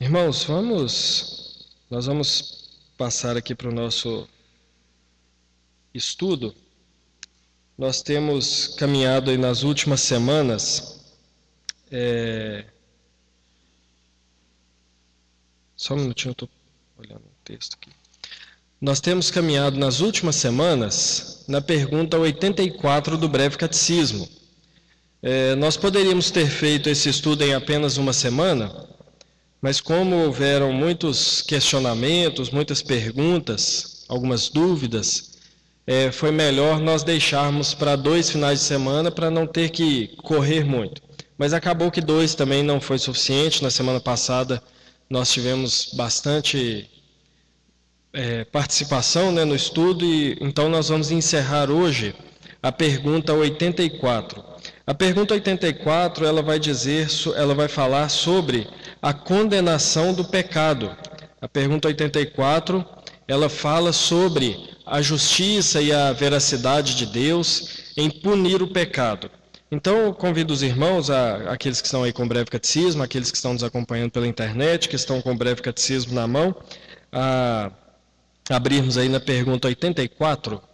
Irmãos, nós vamos passar aqui para o nosso estudo. Nós temos caminhado aí nas últimas semanas, só um minutinho, eu estou olhando o texto aqui. Nós temos caminhado nas últimas semanas na pergunta 84 do Breve Catecismo. Nós poderíamos ter feito esse estudo em apenas uma semana, mas como houveram muitos questionamentos, muitas perguntas, algumas dúvidas, foi melhor nós deixarmos para 2 finais de semana para não ter que correr muito. Mas acabou que 2 também não foi suficiente. Na semana passada nós tivemos bastante participação, no estudo, e então nós vamos encerrar hoje a pergunta 84. A pergunta 84, ela vai falar sobre a condenação do pecado. A pergunta 84, ela fala sobre a justiça e a veracidade de Deus em punir o pecado. Então, eu convido os irmãos, aqueles que estão aí com o Breve Catecismo, aqueles que estão nos acompanhando pela internet, que estão com o Breve Catecismo na mão, a abrirmos aí na pergunta 84.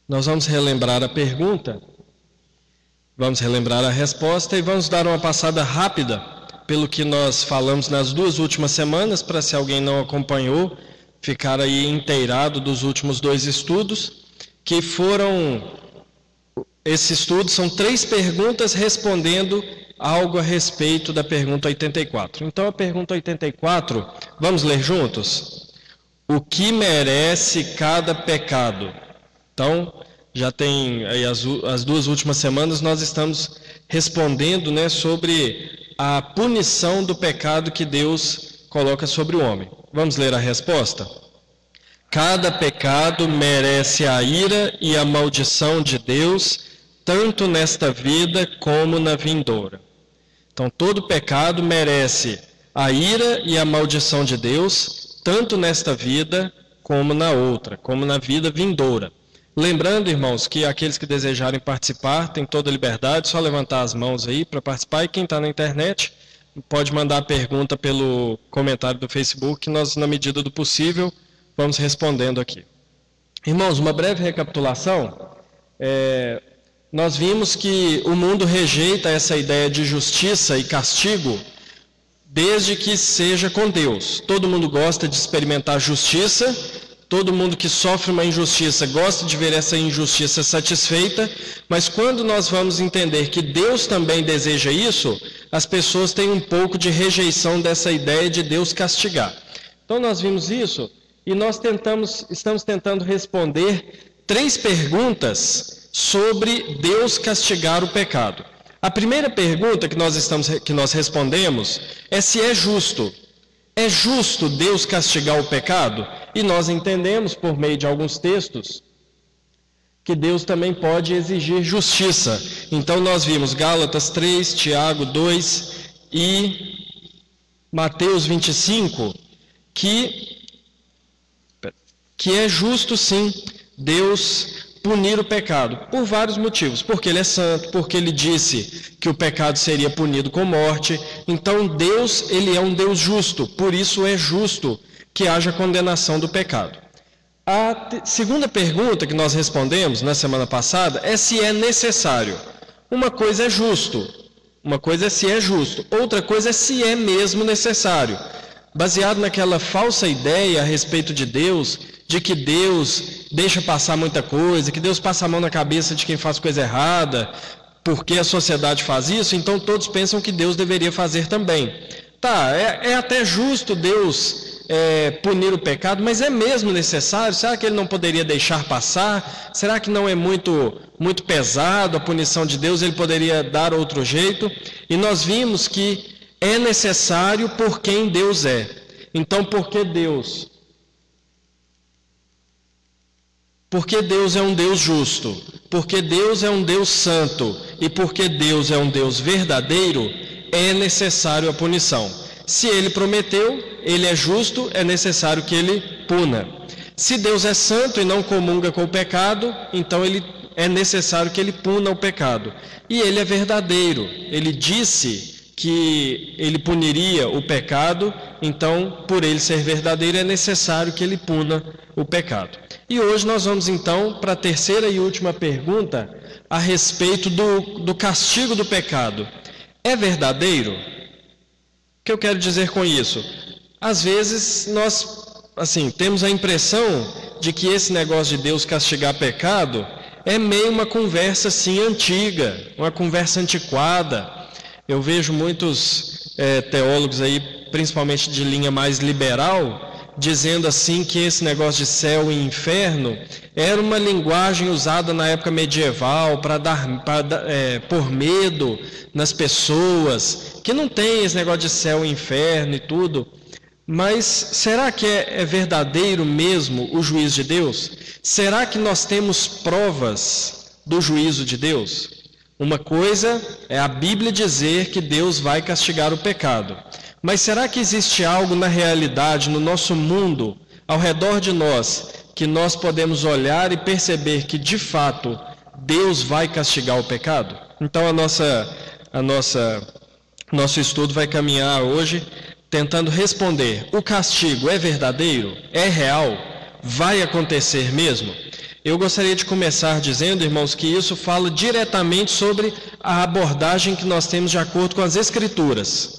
Nós vamos relembrar a pergunta, vamos relembrar a resposta e vamos dar uma passada rápida pelo que nós falamos nas 2 últimas semanas, para, se alguém não acompanhou, ficar aí inteirado dos últimos 2 estudos, que foram... Esses estudos são 3 perguntas respondendo algo a respeito da pergunta 84. Então, a pergunta 84, vamos ler juntos? O que merece cada pecado? Então, já tem aí as 2 últimas semanas, nós estamos respondendo, sobre a punição do pecado que Deus coloca sobre o homem. Vamos ler a resposta? Cada pecado merece a ira e a maldição de Deus, tanto nesta vida como na vindoura. Então, todo pecado merece a ira e a maldição de Deus, tanto nesta vida como na outra, como na vida vindoura. Lembrando, irmãos, que aqueles que desejarem participar têm toda a liberdade, só levantar as mãos aí para participar, e quem está na internet pode mandar a pergunta pelo comentário do Facebook, que nós, na medida do possível, vamos respondendo aqui. Irmãos, uma breve recapitulação. Nós vimos que o mundo rejeita essa ideia de justiça e castigo desde que seja com Deus. Todo mundo gosta de experimentar justiça, todo mundo que sofre uma injustiça gosta de ver essa injustiça satisfeita, mas quando nós vamos entender que Deus também deseja isso, as pessoas têm um pouco de rejeição dessa ideia de Deus castigar. Então nós vimos isso e nós estamos tentando responder 3 perguntas sobre Deus castigar o pecado. A primeira pergunta que nós respondemos é se é justo. É justo Deus castigar o pecado? E nós entendemos, por meio de alguns textos, que Deus também pode exigir justiça. Então nós vimos Gálatas 3, Tiago 2 e Mateus 25, que é justo sim Deus punir o pecado, por vários motivos. Porque Ele é santo, porque Ele disse que o pecado seria punido com morte. Então Deus, Ele é um Deus justo, por isso é justo que haja condenação do pecado. A segunda pergunta que nós respondemos na semana passada é se é necessário. Uma coisa é justo, uma coisa é se é justo, outra coisa é se é mesmo necessário. Baseado naquela falsa ideia a respeito de Deus, de que Deus deixa passar muita coisa, que Deus passa a mão na cabeça de quem faz coisa errada, porque a sociedade faz isso, então todos pensam que Deus deveria fazer também. Tá, é até justo Deus punir o pecado, mas é mesmo necessário? Será que Ele não poderia deixar passar? Será que não é muito pesado a punição de Deus? Ele poderia dar outro jeito? E nós vimos que é necessário por quem Deus é. Então, por que Deus? Porque Deus é um Deus justo, porque Deus é um Deus santo e porque Deus é um Deus verdadeiro, é necessário a punição. Se ele prometeu, ele é justo, é necessário que ele puna. Se Deus é santo e não comunga com o pecado, então é necessário que ele puna o pecado. E ele é verdadeiro, ele disse que ele puniria o pecado, então, por ele ser verdadeiro, é necessário que ele puna o pecado. E hoje nós vamos então para a terceira e última pergunta a respeito do castigo do pecado. É verdadeiro? O que eu quero dizer com isso? Às vezes nós, temos a impressão de que esse negócio de Deus castigar pecado é meio uma conversa antiga, uma conversa antiquada. Eu vejo muitos teólogos aí, principalmente de linha mais liberal, dizendo que esse negócio de céu e inferno era uma linguagem usada na época medieval para pôr medo nas pessoas, que não tem esse negócio de céu e inferno e tudo. Mas será que é verdadeiro mesmo o juízo de Deus? Será que nós temos provas do juízo de Deus? Uma coisa é a Bíblia dizer que Deus vai castigar o pecado. Mas será que existe algo na realidade, no nosso mundo, ao redor de nós, que nós podemos olhar e perceber que, de fato, Deus vai castigar o pecado? Então, nosso estudo vai caminhar hoje tentando responder: o castigo é verdadeiro? É real? Vai acontecer mesmo? Eu gostaria de começar dizendo, irmãos, que isso fala diretamente sobre a abordagem que nós temos de acordo com as Escrituras.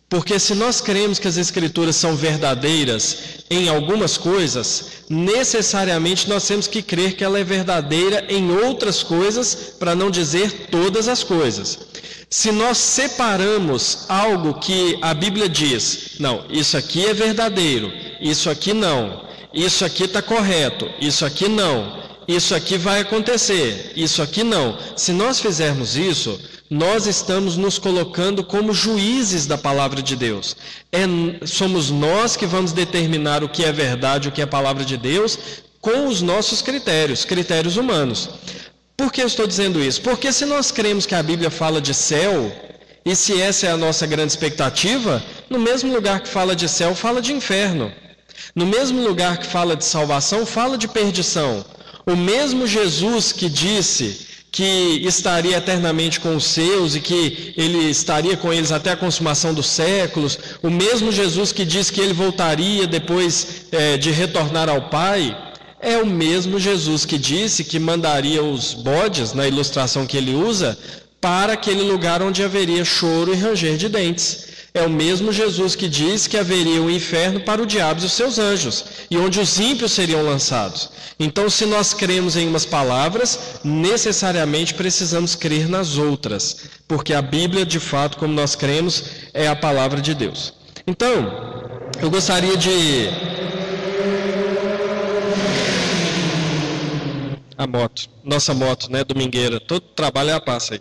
Porque se nós cremos que as Escrituras são verdadeiras em algumas coisas, necessariamente nós temos que crer que ela é verdadeira em outras coisas, para não dizer todas as coisas. Se nós separamos algo que a Bíblia diz, não, isso aqui é verdadeiro, isso aqui não, isso aqui está correto, isso aqui não, isso aqui vai acontecer, isso aqui não. Se nós fizermos isso, nós estamos nos colocando como juízes da palavra de Deus. Somos nós que vamos determinar o que é verdade, o que é a palavra de Deus, com os nossos critérios humanos. Por que eu estou dizendo isso? Porque se nós cremos que a Bíblia fala de céu, e se essa é a nossa grande expectativa, no mesmo lugar que fala de céu, fala de inferno. No mesmo lugar que fala de salvação, fala de perdição. O mesmo Jesus que disse que estaria eternamente com os seus e que ele estaria com eles até a consumação dos séculos, o mesmo Jesus que disse que ele voltaria depois de retornar ao Pai, é o mesmo Jesus que disse que mandaria os bodes, na ilustração que ele usa, para aquele lugar onde haveria choro e ranger de dentes. É o mesmo Jesus que diz que haveria um inferno para o diabo e os seus anjos, e onde os ímpios seriam lançados. Então, se nós cremos em umas palavras, necessariamente precisamos crer nas outras, porque a Bíblia, de fato, como nós cremos, é a palavra de Deus. Então, eu gostaria de... Nossa moto, né, domingueira, todo trabalho é a passa aí.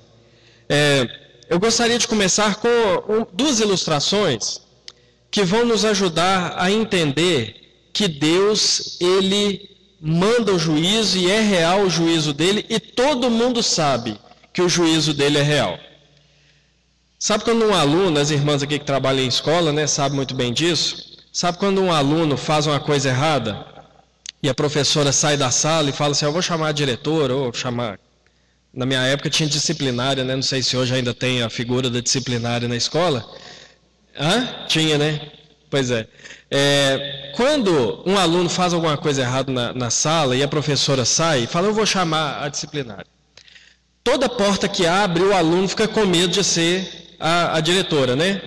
Eu gostaria de começar com duas ilustrações que vão nos ajudar a entender que Deus, Ele manda o juízo e é real o juízo dele, e todo mundo sabe que o juízo dele é real. Sabe quando um aluno, as irmãs aqui que trabalham em escola, né, sabem muito bem disso, sabe quando um aluno faz uma coisa errada e a professora sai da sala e fala assim: eu vou chamar a diretora, ou chamar... Na minha época tinha disciplinária, né? Não sei se hoje ainda tem a figura da disciplinária na escola. Tinha, né? Pois é. Quando um aluno faz alguma coisa errada na sala e a professora sai e fala: eu vou chamar a disciplinária. Toda porta que abre, o aluno fica com medo de ser a diretora, né?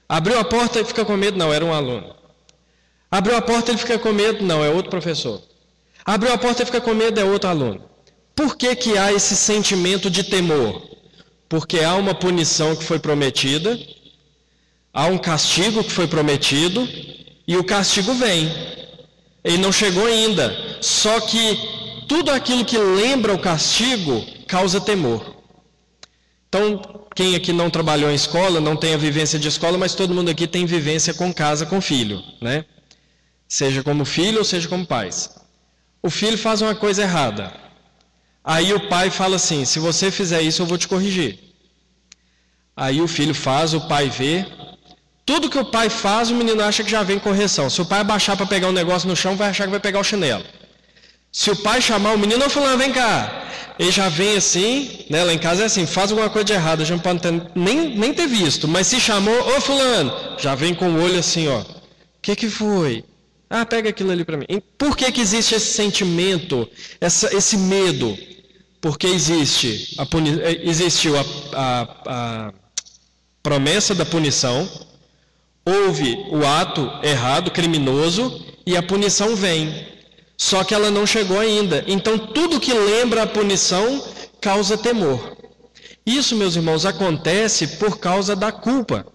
Abriu a porta e fica com medo, não, era um aluno. Abriu a porta e ele fica com medo, não, é outro professor. Abriu a porta e fica com medo, é outro aluno. Por que há esse sentimento de temor? Porque há uma punição que foi prometida, há um castigo que foi prometido, e o castigo vem. Ele não chegou ainda, só que tudo aquilo que lembra o castigo causa temor. Então, quem aqui não trabalhou em escola, não tem a vivência de escola, mas todo mundo aqui tem vivência com casa, com filho, né? Seja como filho ou seja como pais. O filho faz uma coisa errada. Aí o pai fala assim: se você fizer isso, eu vou te corrigir. Aí o filho faz, o pai vê, Tudo que o pai faz, o menino acha que já vem correção. Se o pai abaixar para pegar um negócio no chão, vai achar que vai pegar o chinelo. Se o pai chamar o menino, ô fulano, vem cá. Ele já vem assim, né? Lá em casa é assim, faz alguma coisa de errado, já não pode nem ter visto. Mas se chamou, ô fulano, já vem com o olho assim, ó. O que foi? Ah, pega aquilo ali para mim. E por que existe esse sentimento, esse medo? Porque existiu a promessa da punição, houve o ato errado, criminoso, e a punição vem. Só que ela não chegou ainda. Então, tudo que lembra a punição causa temor. Isso, meus irmãos, acontece por causa da culpa.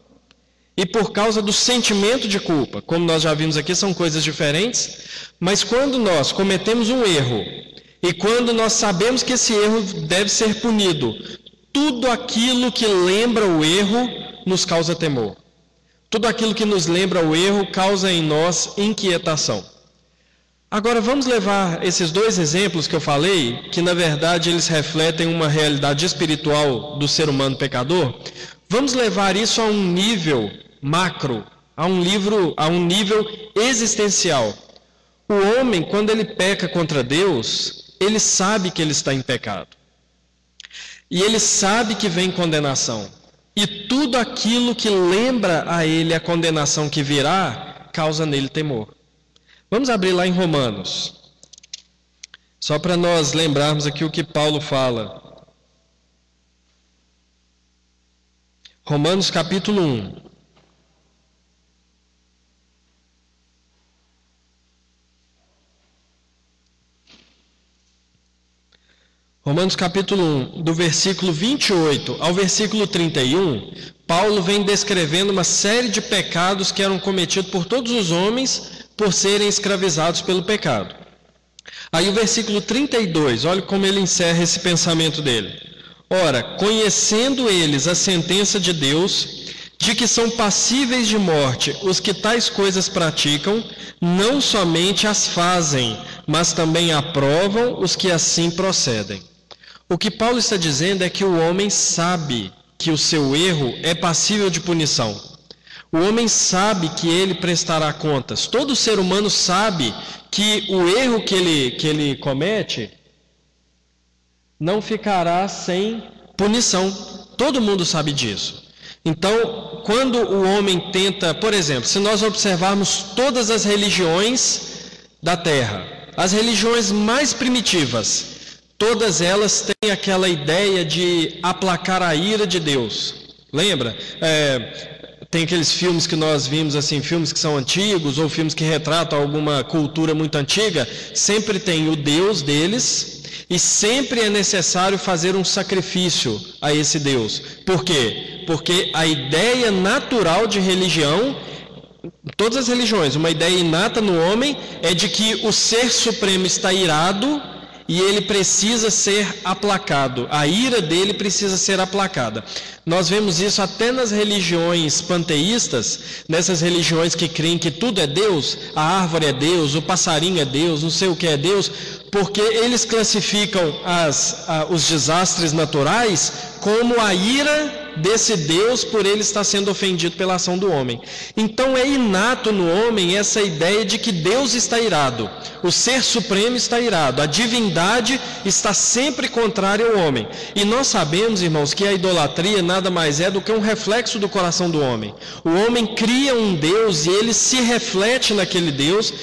E por causa do sentimento de culpa. Como nós já vimos aqui, são coisas diferentes. Mas quando nós cometemos um erro, e quando nós sabemos que esse erro deve ser punido, tudo aquilo que lembra o erro nos causa temor. Tudo aquilo que nos lembra o erro causa em nós inquietação. Agora vamos levar esses dois exemplos que eu falei, que na verdade eles refletem uma realidade espiritual do ser humano pecador, vamos levar isso a um nível macro, a um nível existencial. O homem, quando ele peca contra Deus, ele sabe que ele está em pecado. E ele sabe que vem condenação. E tudo aquilo que lembra a ele a condenação que virá, causa nele temor. Vamos abrir lá em Romanos, só para nós lembrarmos aqui o que Paulo fala. Romanos capítulo 1. Romanos capítulo 1, do versículo 28 ao versículo 31, Paulo vem descrevendo uma série de pecados que eram cometidos por todos os homens por serem escravizados pelo pecado. Aí o versículo 32, olha como ele encerra esse pensamento dele. Ora, conhecendo eles a sentença de Deus, de que são passíveis de morte os que tais coisas praticam, não somente as fazem, mas também aprovam os que assim procedem. O que Paulo está dizendo é que o homem sabe que o seu erro é passível de punição. O homem sabe que ele prestará contas. Todo ser humano sabe que o erro que ele comete não ficará sem punição. Todo mundo sabe disso. Então, quando o homem tenta, por exemplo, se nós observarmos todas as religiões da Terra, as religiões mais primitivas, todas elas têm aquela ideia de aplacar a ira de Deus. Lembra? Tem aqueles filmes que nós vimos, assim, filmes que são antigos, ou filmes que retratam alguma cultura muito antiga, sempre tem o Deus deles, e sempre é necessário fazer um sacrifício a esse Deus. Por quê? Porque a ideia natural de religião, todas as religiões, uma ideia inata no homem, é de que o Ser Supremo está irado, e ele precisa ser aplacado, a ira dele precisa ser aplacada. Nós vemos isso até nas religiões panteístas, nessas religiões que creem que tudo é Deus, a árvore é Deus, o passarinho é Deus, não sei o que é Deus, porque eles classificam os desastres naturais como a ira desse Deus por ele estar sendo ofendido pela ação do homem. Então é inato no homem essa ideia de que Deus está irado, o Ser Supremo está irado, a divindade está sempre contrária ao homem. E nós sabemos, irmãos, que a idolatria nada mais é do que um reflexo do coração do homem. O homem cria um Deus e ele se reflete naquele Deus,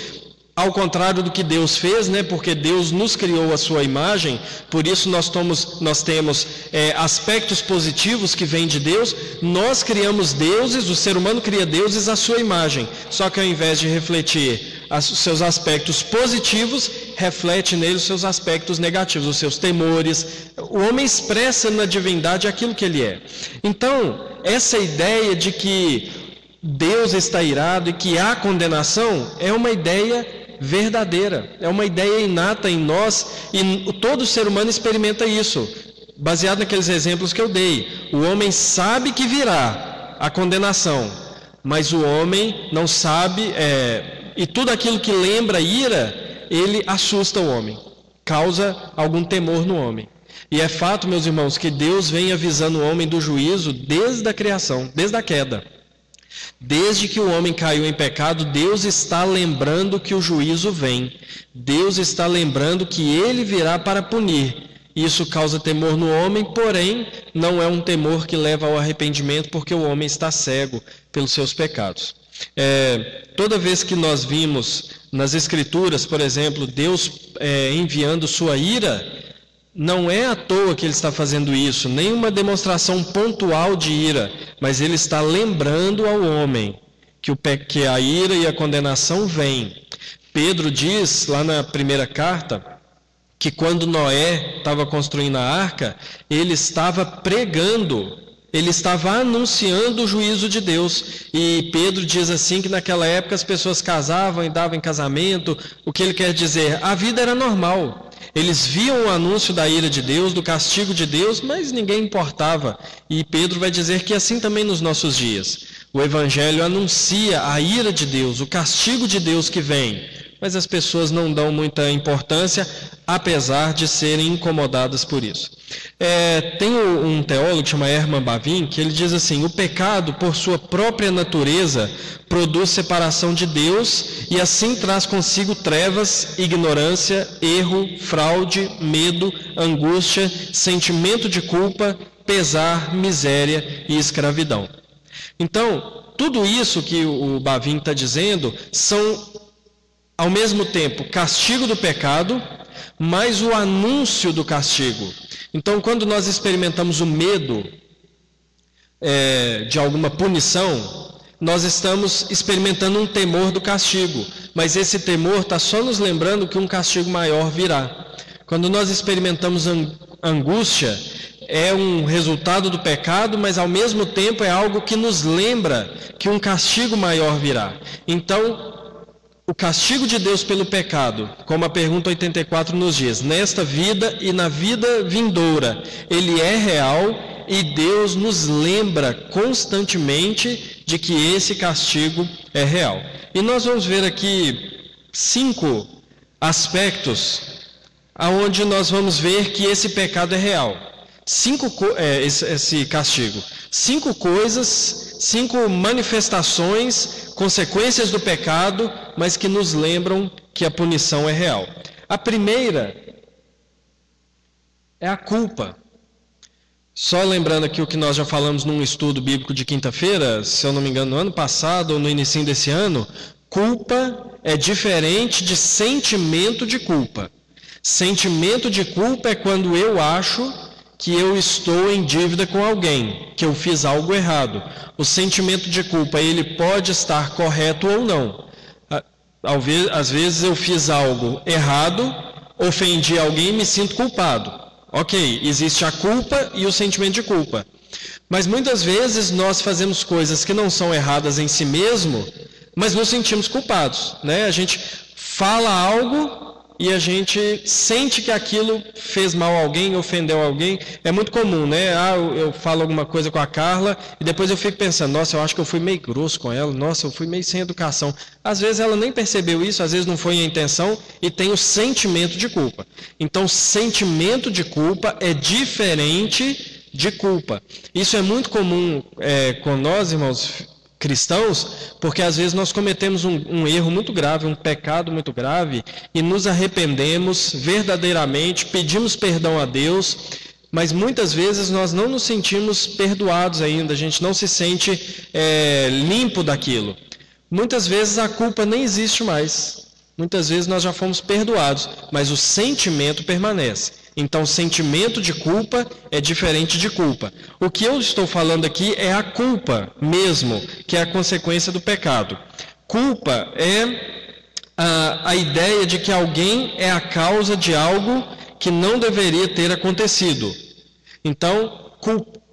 ao contrário do que Deus fez, né? Porque Deus nos criou a sua imagem, por isso nós temos aspectos positivos que vêm de Deus. Nós criamos deuses, o ser humano cria deuses à sua imagem, só que ao invés de refletir os seus aspectos positivos, reflete nele os seus aspectos negativos, os seus temores. O homem expressa na divindade aquilo que ele é. Então, essa ideia de que Deus está irado e que há condenação é uma ideia verdadeira, é uma ideia inata em nós, e todo ser humano experimenta isso, baseado naqueles exemplos que eu dei. O homem sabe que virá a condenação, mas o homem não sabe, e tudo aquilo que lembra ira, ele assusta o homem, causa algum temor no homem. E é fato, meus irmãos, que Deus vem avisando o homem do juízo desde a criação, desde a queda. Desde que o homem caiu em pecado, Deus está lembrando que o juízo vem. Deus está lembrando que ele virá para punir. Isso causa temor no homem, porém, não é um temor que leva ao arrependimento, porque o homem está cego pelos seus pecados. Toda vez que nós vimos nas Escrituras, por exemplo, Deus enviando sua ira, não é à toa que ele está fazendo isso, nem uma demonstração pontual de ira, mas ele está lembrando ao homem que a ira e a condenação vêm. Pedro diz, lá na primeira carta, que quando Noé estava construindo a arca, ele estava pregando, ele estava anunciando o juízo de Deus. E Pedro diz assim que naquela época as pessoas casavam e davam em casamento. O que ele quer dizer? A vida era normal. Eles viam o anúncio da ira de Deus, do castigo de Deus, mas ninguém importava. E Pedro vai dizer que assim também nos nossos dias. O Evangelho anuncia a ira de Deus, o castigo de Deus que vem, mas as pessoas não dão muita importância, apesar de serem incomodadas por isso. Tem um teólogo que chama Herman Bavinck, que ele diz assim: o pecado, por sua própria natureza, produz separação de Deus e assim traz consigo trevas, ignorância, erro, fraude, medo, angústia, sentimento de culpa, pesar, miséria e escravidão. Então, tudo isso que o Bavinck está dizendo são, ao mesmo tempo, castigo do pecado, mas o anúncio do castigo. Então, quando nós experimentamos o medo de alguma punição, nós estamos experimentando um temor do castigo, mas esse temor está só nos lembrando que um castigo maior virá. Quando nós experimentamos angústia, é um resultado do pecado, mas ao mesmo tempo é algo que nos lembra que um castigo maior virá. Então, o castigo de Deus pelo pecado, como a pergunta 84 nos diz, nesta vida e na vida vindoura, ele é real e Deus nos lembra constantemente de que esse castigo é real. E nós vamos ver aqui 5 aspectos aonde nós vamos ver que esse pecado é real. Esse castigo. 5 coisas, 5 manifestações, consequências do pecado, mas que nos lembram que a punição é real. A primeira é a culpa. Só lembrando aqui o que nós já falamos num estudo bíblico de quinta-feira, se eu não me engano, no ano passado ou no início desse ano, culpa é diferente de sentimento de culpa. Sentimento de culpa é quando eu acho que eu estou em dívida com alguém, que eu fiz algo errado. O sentimento de culpa, ele pode estar correto ou não. Às vezes eu fiz algo errado, ofendi alguém e me sinto culpado. Ok, existe a culpa e o sentimento de culpa. Mas muitas vezes nós fazemos coisas que não são erradas em si mesmo, mas nos sentimos culpados, né? A gente fala algo e a gente sente que aquilo fez mal a alguém, ofendeu alguém. É muito comum, né? Eu falo alguma coisa com a Carla e depois eu fico pensando, nossa, eu acho que eu fui meio grosso com ela, nossa, eu fui meio sem educação. Às vezes ela nem percebeu isso, às vezes não foi a intenção e tem o sentimento de culpa. Então, sentimento de culpa é diferente de culpa. Isso é muito comum com nós, irmãos cristãos, porque às vezes nós cometemos um erro muito grave, um pecado muito grave, e nos arrependemos verdadeiramente, pedimos perdão a Deus, mas muitas vezes nós não nos sentimos perdoados ainda, a gente não se sente limpo daquilo. Muitas vezes a culpa nem existe mais, muitas vezes nós já fomos perdoados, mas o sentimento permanece. Então, sentimento de culpa é diferente de culpa. O que eu estou falando aqui é a culpa mesmo, que é a consequência do pecado. Culpa é a ideia de que alguém é a causa de algo que não deveria ter acontecido. Então,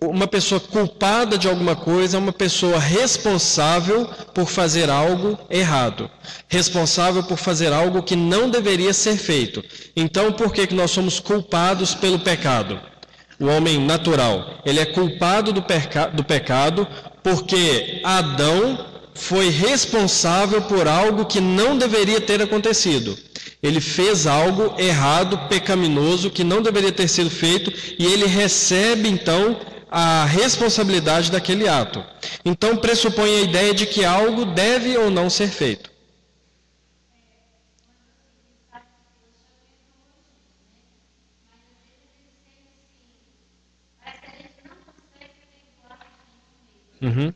uma pessoa culpada de alguma coisa é uma pessoa responsável por fazer algo errado, responsável por fazer algo que não deveria ser feito. Então, por que nós somos culpados pelo pecado? O homem natural, ele é culpado do pecado porque Adão foi responsável por algo que não deveria ter acontecido. Ele fez algo errado, pecaminoso, que não deveria ter sido feito, e ele recebe, então, a responsabilidade daquele ato. Então pressupõe a ideia de que algo deve ou não ser feito. Uhum.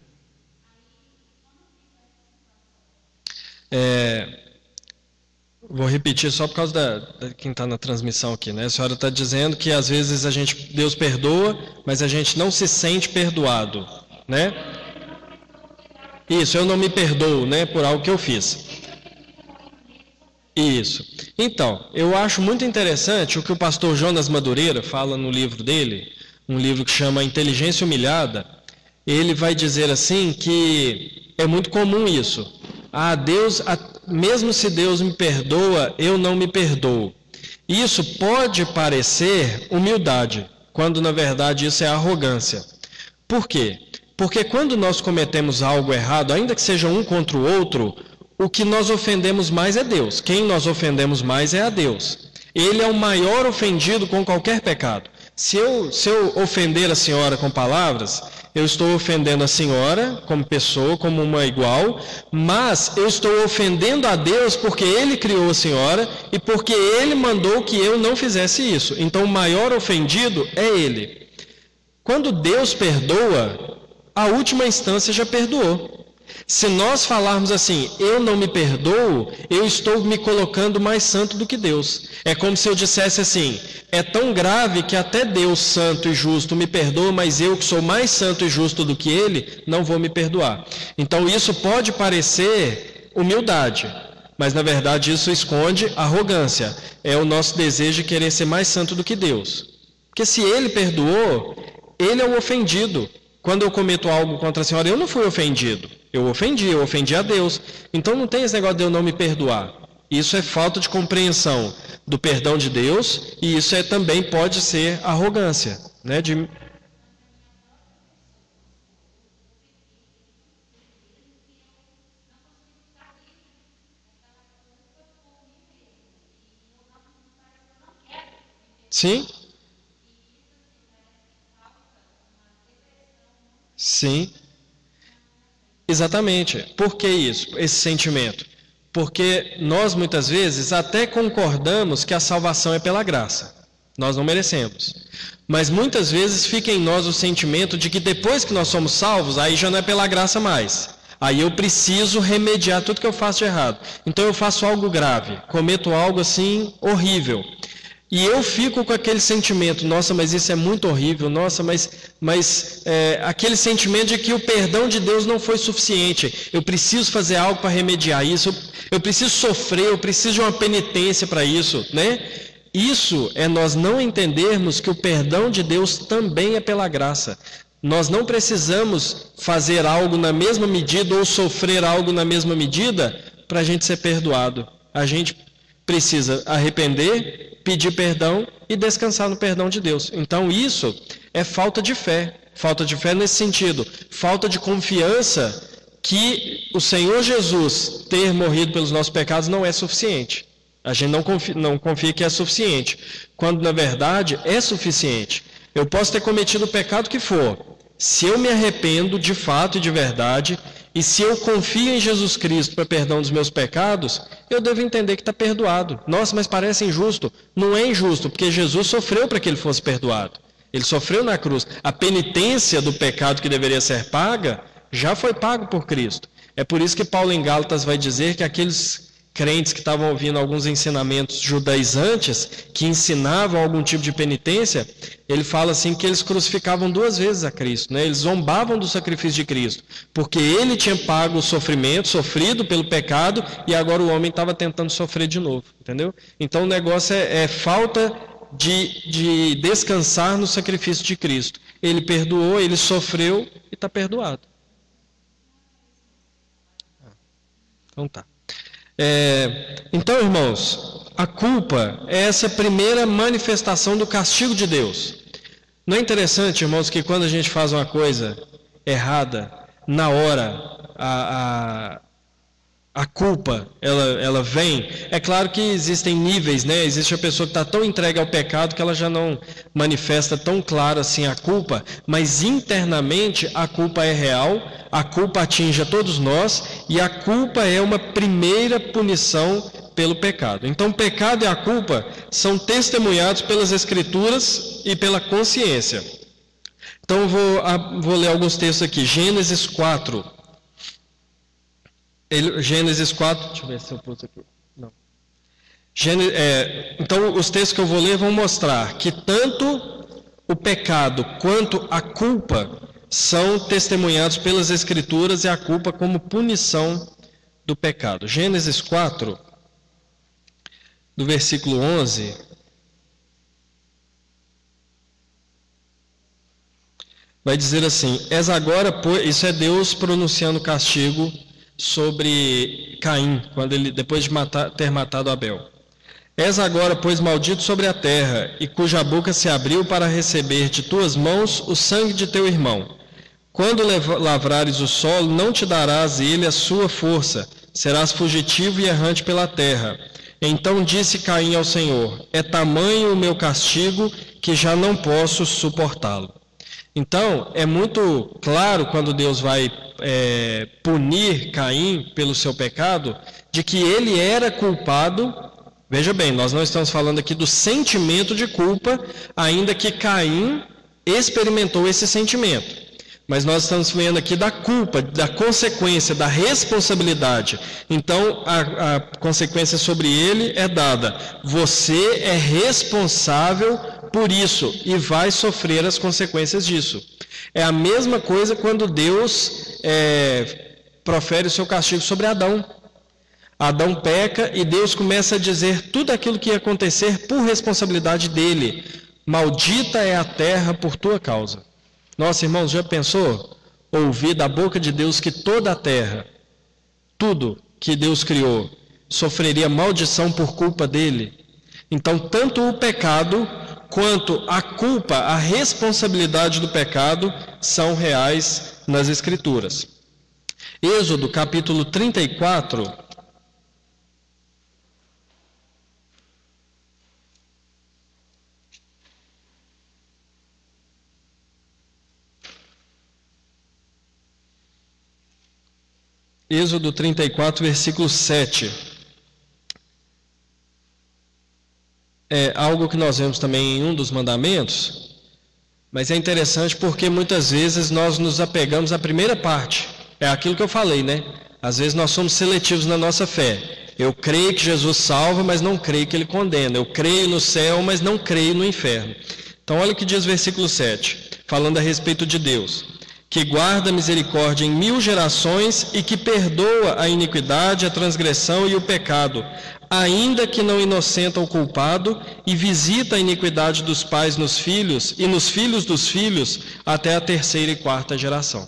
Vou repetir só por causa da quem está na transmissão aqui, né? A senhora está dizendo que às vezes Deus perdoa, mas a gente não se sente perdoado, né? Isso, eu não me perdoo, né, por algo que eu fiz. Isso. Então, eu acho muito interessante o que o pastor Jonas Madureira fala no livro dele, um livro que chama Inteligência Humilhada. Ele vai dizer assim que é muito comum isso. Mesmo se Deus me perdoa, eu não me perdoo. Isso pode parecer humildade, quando na verdade isso é arrogância. Por quê? Porque quando nós cometemos algo errado, ainda que seja um contra o outro, o que nós ofendemos mais é Deus. Quem nós ofendemos mais é a Deus. Ele é o maior ofendido com qualquer pecado. Se eu ofender a senhora com palavras, eu estou ofendendo a senhora como pessoa, como uma igual, mas eu estou ofendendo a Deus porque Ele criou a senhora e porque Ele mandou que eu não fizesse isso. Então o maior ofendido é Ele. Quando Deus perdoa, a última instância já perdoou. Se nós falarmos assim, eu não me perdoo, eu estou me colocando mais santo do que Deus. É como se eu dissesse assim, é tão grave que até Deus santo e justo me perdoa, mas eu que sou mais santo e justo do que Ele, não vou me perdoar. Então isso pode parecer humildade, mas na verdade isso esconde arrogância. É o nosso desejo de querer ser mais santo do que Deus. Porque se Ele perdoou, Ele é o ofendido. Quando eu cometo algo contra a senhora, eu não fui ofendido. Eu ofendi a Deus. Então não tem esse negócio de eu não me perdoar. Isso é falta de compreensão do perdão de Deus e isso também pode ser arrogância, né? Sim. Sim. Exatamente. Por que isso? Esse sentimento? Porque nós muitas vezes até concordamos que a salvação é pela graça. Nós não merecemos. Mas muitas vezes fica em nós o sentimento de que depois que nós somos salvos, aí já não é pela graça mais. Aí eu preciso remediar tudo que eu faço de errado. Então eu faço algo grave, cometo algo assim horrível. E eu fico com aquele sentimento, nossa, mas isso é muito horrível, nossa, mas aquele sentimento de que o perdão de Deus não foi suficiente. Eu preciso fazer algo para remediar isso, eu preciso sofrer, eu preciso de uma penitência para isso, né? Isso é nós não entendermos que o perdão de Deus também é pela graça. Nós não precisamos fazer algo na mesma medida ou sofrer algo na mesma medida para a gente ser perdoado. A gente precisa arrepender, pedir perdão e descansar no perdão de Deus. Então isso é falta de fé nesse sentido, falta de confiança que o Senhor Jesus ter morrido pelos nossos pecados não é suficiente. A gente não confia que é suficiente, quando na verdade é suficiente. Eu posso ter cometido o pecado que for, se eu me arrependo de fato e de verdade, e se eu confio em Jesus Cristo para perdão dos meus pecados, eu devo entender que está perdoado. Nossa, mas parece injusto. Não é injusto, porque Jesus sofreu para que ele fosse perdoado. Ele sofreu na cruz. A penitência do pecado que deveria ser paga, já foi pago por Cristo. É por isso que Paulo em Gálatas vai dizer que aqueles crentes que estavam ouvindo alguns ensinamentos judaizantes, que ensinavam algum tipo de penitência, ele fala assim que eles crucificavam 2 vezes a Cristo, né? Eles zombavam do sacrifício de Cristo, porque ele tinha pago o sofrimento, sofrido pelo pecado, e agora o homem estava tentando sofrer de novo, entendeu? Então o negócio é falta de descansar no sacrifício de Cristo. Ele perdoou, ele sofreu e está perdoado. Então tá. Então, irmãos, a culpa é essa primeira manifestação do castigo de Deus. Não é interessante, irmãos, que quando a gente faz uma coisa errada, na hora, a culpa, ela vem. É claro que existem níveis, né? Existe a pessoa que está tão entregue ao pecado que ela já não manifesta tão claro assim a culpa, mas internamente a culpa é real, a culpa atinge a todos nós e a culpa é uma primeira punição pelo pecado. Então, o pecado e a culpa são testemunhados pelas Escrituras e pela consciência. Então, eu vou ler alguns textos aqui. Gênesis 4. Gênesis 4, deixa eu ver se eu pus aqui. Não. Então, os textos que eu vou ler vão mostrar que tanto o pecado quanto a culpa são testemunhados pelas Escrituras e a culpa como punição do pecado. Gênesis 4, do versículo 11. Vai dizer assim: És agora, pois, isso é Deus pronunciando castigo sobre Caim, quando ele, depois de ter matado Abel. És agora, pois, maldito sobre a terra, e cuja boca se abriu para receber de tuas mãos o sangue de teu irmão. Quando lavrares o solo, não te darás ele a sua força, serás fugitivo e errante pela terra. Então disse Caim ao Senhor: É tamanho o meu castigo que já não posso suportá-lo. Então, é muito claro quando Deus vai punir Caim pelo seu pecado, de que ele era culpado. Veja bem, nós não estamos falando aqui do sentimento de culpa, ainda que Caim experimentou esse sentimento. Mas nós estamos vendo aqui da culpa, da consequência, da responsabilidade. Então, a consequência sobre ele é dada. Você é responsável por isso e vai sofrer as consequências disso. É a mesma coisa quando Deus profere o seu castigo sobre Adão. Adão peca e Deus começa a dizer tudo aquilo que ia acontecer por responsabilidade dele. Maldita é a terra por tua causa. Nossa, irmãos, já pensou? Ouvir da boca de Deus que toda a terra, tudo que Deus criou, sofreria maldição por culpa dele. Então, tanto o pecado quanto a culpa, a responsabilidade do pecado, são reais nas Escrituras. Êxodo, capítulo 34. Êxodo 34, versículo 7. É algo que nós vemos também em um dos mandamentos, mas é interessante porque muitas vezes nós nos apegamos à primeira parte. É aquilo que eu falei, né? Às vezes nós somos seletivos na nossa fé. Eu creio que Jesus salva, mas não creio que Ele condena. Eu creio no céu, mas não creio no inferno. Então olha o que diz o versículo 7, falando a respeito de Deus: que guarda a misericórdia em 1000 gerações e que perdoa a iniquidade, a transgressão e o pecado, ainda que não inocenta o culpado, e visita a iniquidade dos pais nos filhos e nos filhos dos filhos até a 3ª e 4ª geração.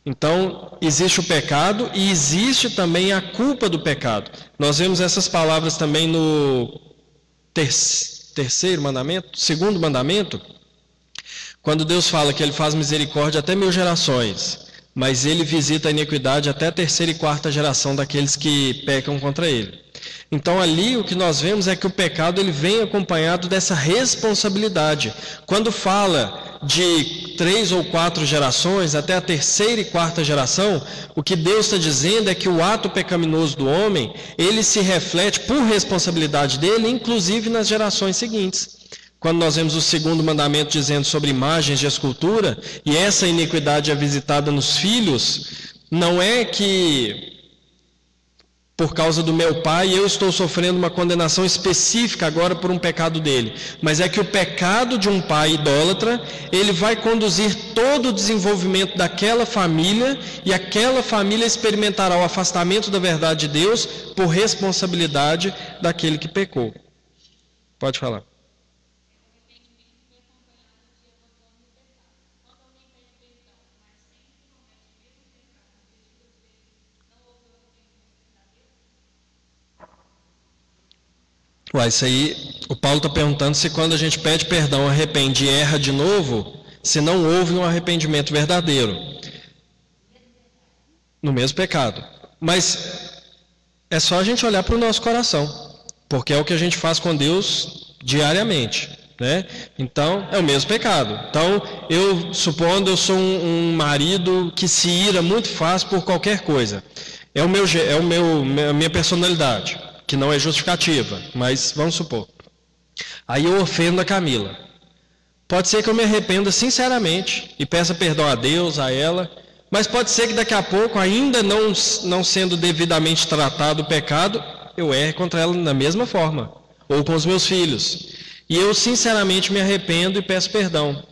Então, existe o pecado e existe também a culpa do pecado. Nós vemos essas palavras também no terceiro mandamento, segundo mandamento, quando Deus fala que Ele faz misericórdia até 1000 gerações, mas Ele visita a iniquidade até a 3ª e 4ª geração daqueles que pecam contra Ele. Então ali o que nós vemos é que o pecado ele vem acompanhado dessa responsabilidade. Quando fala de 3 ou 4 gerações, até a 3ª e 4ª geração, o que Deus está dizendo é que o ato pecaminoso do homem, ele se reflete por responsabilidade dele, inclusive nas gerações seguintes. Quando nós vemos o segundo mandamento dizendo sobre imagens de escultura, e essa iniquidade é visitada nos filhos, não é que por causa do meu pai eu estou sofrendo uma condenação específica agora por um pecado dele, mas é que o pecado de um pai idólatra, ele vai conduzir todo o desenvolvimento daquela família, e aquela família experimentará o afastamento da verdade de Deus por responsabilidade daquele que pecou. Pode falar. Isso aí, o Paulo está perguntando se quando a gente pede perdão, arrepende e erra de novo, se não houve um arrependimento verdadeiro no mesmo pecado. Mas É só a gente olhar para o nosso coração, porque é o que a gente faz com Deus diariamente, né? Então, é o mesmo pecado. Então, supondo eu sou um marido que se ira muito fácil por qualquer coisa. A minha personalidade, que não é justificativa, mas vamos supor. Aí eu ofendo a Camila. Pode ser que eu me arrependa sinceramente e peça perdão a Deus, a ela, mas pode ser que daqui a pouco, ainda não sendo devidamente tratado o pecado, eu erre contra ela da mesma forma, ou com os meus filhos. E eu sinceramente me arrependo e peço perdão.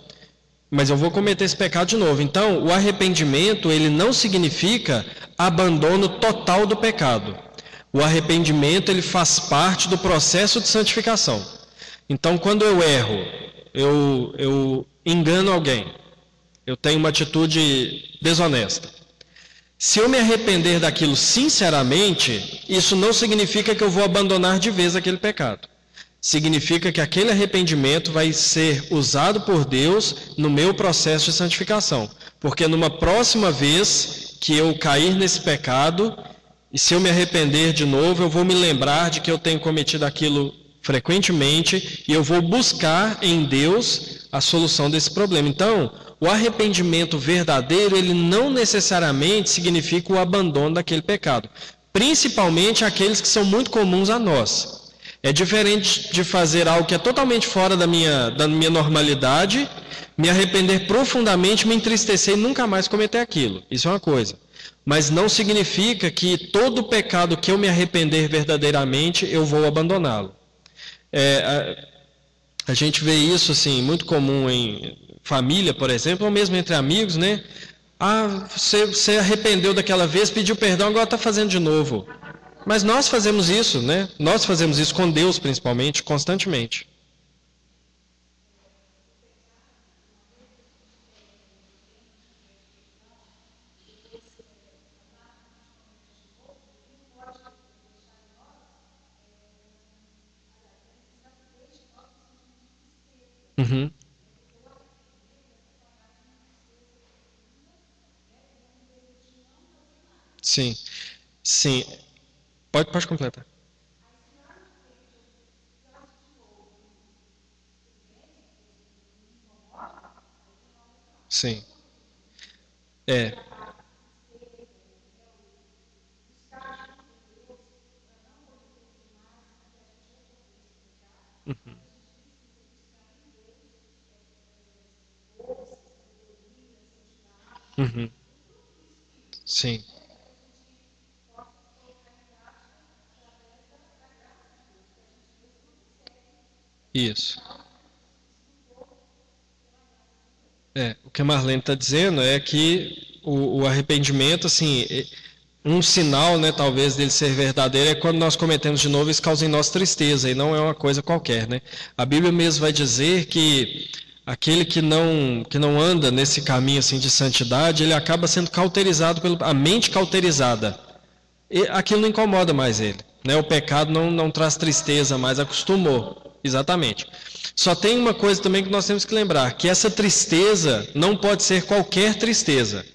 Mas eu vou cometer esse pecado de novo. Então, o arrependimento, ele não significa abandono total do pecado. O arrependimento, ele faz parte do processo de santificação. Então, quando eu erro, eu engano alguém, eu tenho uma atitude desonesta. Se eu me arrepender daquilo sinceramente, isso não significa que eu vou abandonar de vez aquele pecado. Significa que aquele arrependimento vai ser usado por Deus no meu processo de santificação. Porque numa próxima vez que eu cair nesse pecado, e se eu me arrepender de novo, eu vou me lembrar de que eu tenho cometido aquilo frequentemente e eu vou buscar em Deus a solução desse problema. Então, o arrependimento verdadeiro, ele não necessariamente significa o abandono daquele pecado. Principalmente aqueles que são muito comuns a nós. É diferente de fazer algo que é totalmente fora da minha normalidade, me arrepender profundamente, me entristecer e nunca mais cometer aquilo. Isso é uma coisa. Mas não significa que todo pecado que eu me arrepender verdadeiramente, eu vou abandoná-lo. A gente vê isso assim, muito comum em família, por exemplo, ou mesmo entre amigos, né? Ah, você arrependeu daquela vez, pediu perdão, agora está fazendo de novo. Mas nós fazemos isso, né? Nós fazemos isso com Deus, principalmente, constantemente. Uhum. Sim, sim. Pode completar. Sim. É. Uhum. Uhum. Sim. Isso. O que a Marlene está dizendo é que o arrependimento, assim, um sinal, né, talvez dele ser verdadeiro é quando nós cometemos de novo, isso causa em nós tristeza, e não é uma coisa qualquer, né? A Bíblia mesmo vai dizer que aquele que não anda nesse caminho assim de santidade, ele acaba sendo cauterizado a mente cauterizada. E aquilo não incomoda mais ele, né? O pecado não traz tristeza mais, acostumou. Exatamente. Só tem uma coisa também que nós temos que lembrar, que essa tristeza não pode ser qualquer tristeza.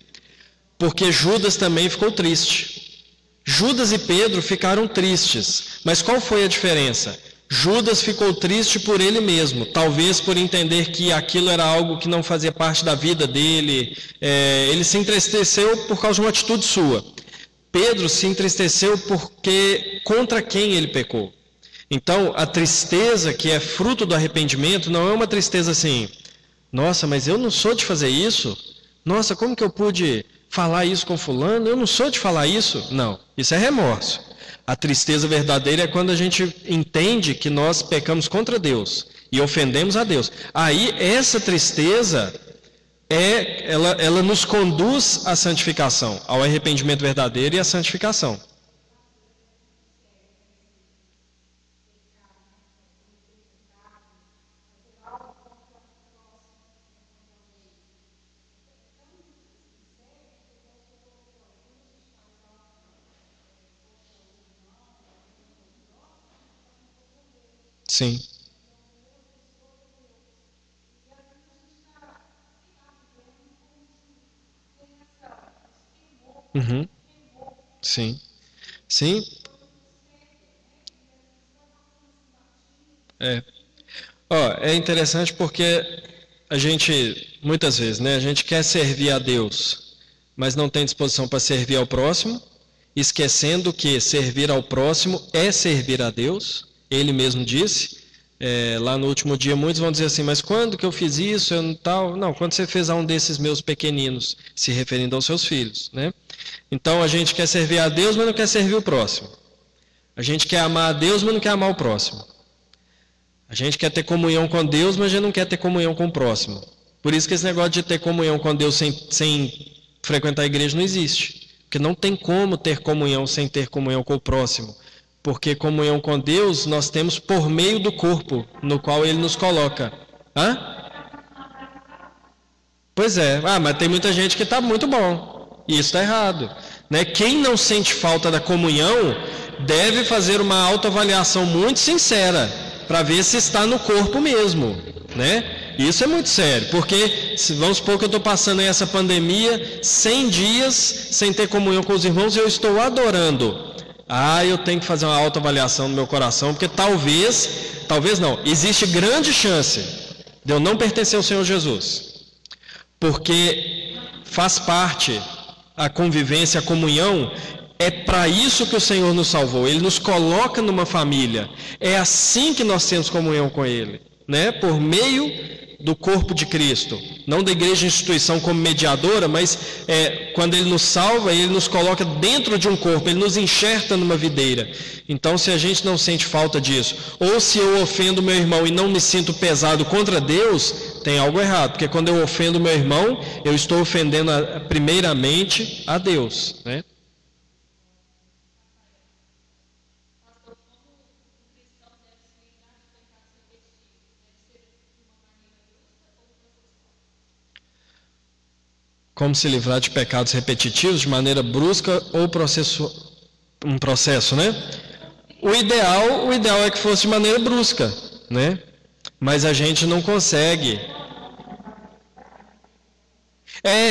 Porque Judas também ficou triste. Judas e Pedro ficaram tristes. Mas qual foi a diferença? Judas ficou triste por ele mesmo, talvez por entender que aquilo era algo que não fazia parte da vida dele. Ele se entristeceu por causa de uma atitude sua. Pedro se entristeceu porque contra quem ele pecou. Então, a tristeza que é fruto do arrependimento não é uma tristeza assim, nossa, mas eu não sou de fazer isso? Nossa, como que eu pude falar isso com fulano? Eu não sou de falar isso? Não, isso é remorso. A tristeza verdadeira é quando a gente entende que nós pecamos contra Deus e ofendemos a Deus. Aí, essa tristeza, ela nos conduz à santificação, ao arrependimento verdadeiro e à santificação. Sim. Uhum. Sim. Sim. É. Ó, é interessante porque a gente, muitas vezes, né, a gente quer servir a Deus, mas não tem disposição para servir ao próximo, esquecendo que servir ao próximo é servir a Deus. Ele mesmo disse, lá no último dia, muitos vão dizer assim, mas quando que eu fiz isso? Não, quando você fez a um desses meus pequeninos, se referindo aos seus filhos, né? Então a gente quer servir a Deus, mas não quer servir o próximo. A gente quer amar a Deus, mas não quer amar o próximo. A gente quer ter comunhão com Deus, mas a gente não quer ter comunhão com o próximo. Por isso que esse negócio de ter comunhão com Deus sem frequentar a igreja não existe. Porque não tem como ter comunhão sem ter comunhão com o próximo. Porque comunhão com Deus nós temos por meio do corpo, no qual Ele nos coloca. Hã? Pois é. Mas tem muita gente que está muito bom. E isso está errado. Né? Quem não sente falta da comunhão deve fazer uma autoavaliação muito sincera para ver se está no corpo mesmo, né? Isso é muito sério, porque vamos supor que eu estou passando aí essa pandemia 100 dias sem ter comunhão com os irmãos e eu estou adorando. Eu tenho que fazer uma autoavaliação no meu coração, porque talvez não, existe grande chance de eu não pertencer ao Senhor Jesus, porque faz parte a convivência, a comunhão. É para isso que o Senhor nos salvou. Ele nos coloca numa família. É assim que nós temos comunhão com Ele, né? Por meio do corpo de Cristo. Não da igreja instituição como mediadora, mas quando Ele nos salva, Ele nos coloca dentro de um corpo. Ele nos enxerta numa videira. Então, se a gente não sente falta disso, ou se eu ofendo meu irmão e não me sinto pesado contra Deus, tem algo errado. Porque quando eu ofendo meu irmão, eu estou ofendendo primeiramente a Deus, né? Como se livrar de pecados repetitivos de maneira brusca ou um processo, né? O ideal é que fosse de maneira brusca, né? Mas a gente não consegue.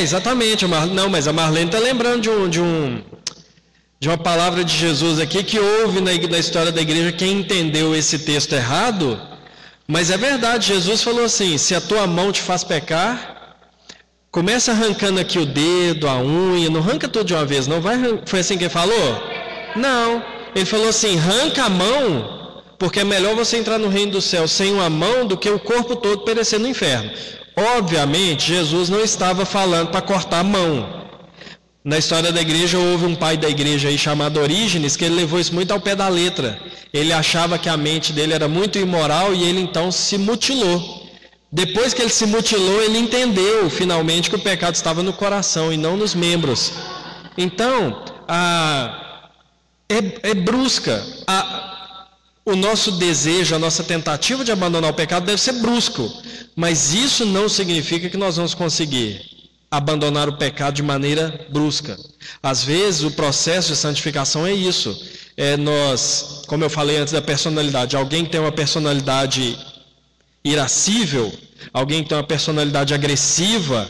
Exatamente. Não, mas a Marlene está lembrando de uma palavra de Jesus aqui que houve na história da igreja quem entendeu esse texto errado. Mas é verdade, Jesus falou assim: se a tua mão te faz pecar, começa arrancando aqui o dedo, a unha, não arranca tudo de uma vez, não vai. Foi assim que ele falou? Não. Ele falou assim: arranca a mão, porque é melhor você entrar no reino do céu sem uma mão do que o corpo todo perecer no inferno. Obviamente, Jesus não estava falando para cortar a mão. Na história da igreja, houve um pai da igreja aí chamado Orígenes, que ele levou isso muito ao pé da letra. Ele achava que a mente dele era muito imoral e ele então se mutilou. Depois que ele se mutilou, ele entendeu finalmente que o pecado estava no coração e não nos membros. Então, é brusca. O nosso desejo, a nossa tentativa de abandonar o pecado deve ser brusco. Mas isso não significa que nós vamos conseguir abandonar o pecado de maneira brusca. Às vezes, o processo de santificação é isso. Como eu falei antes da personalidade, alguém que tem uma personalidade irascível, alguém que tem uma personalidade agressiva,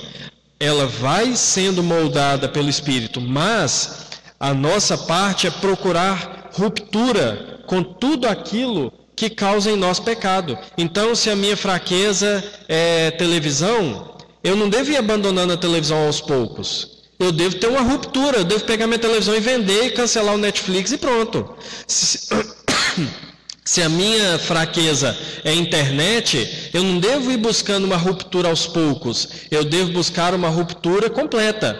ela vai sendo moldada pelo Espírito, mas a nossa parte é procurar ruptura com tudo aquilo que causa em nós pecado. Então, se a minha fraqueza é televisão, eu não devo ir abandonando a televisão aos poucos. Eu devo ter uma ruptura, eu devo pegar minha televisão e vender e cancelar o Netflix e pronto. Se a minha fraqueza é internet, eu não devo ir buscando uma ruptura aos poucos, eu devo buscar uma ruptura completa.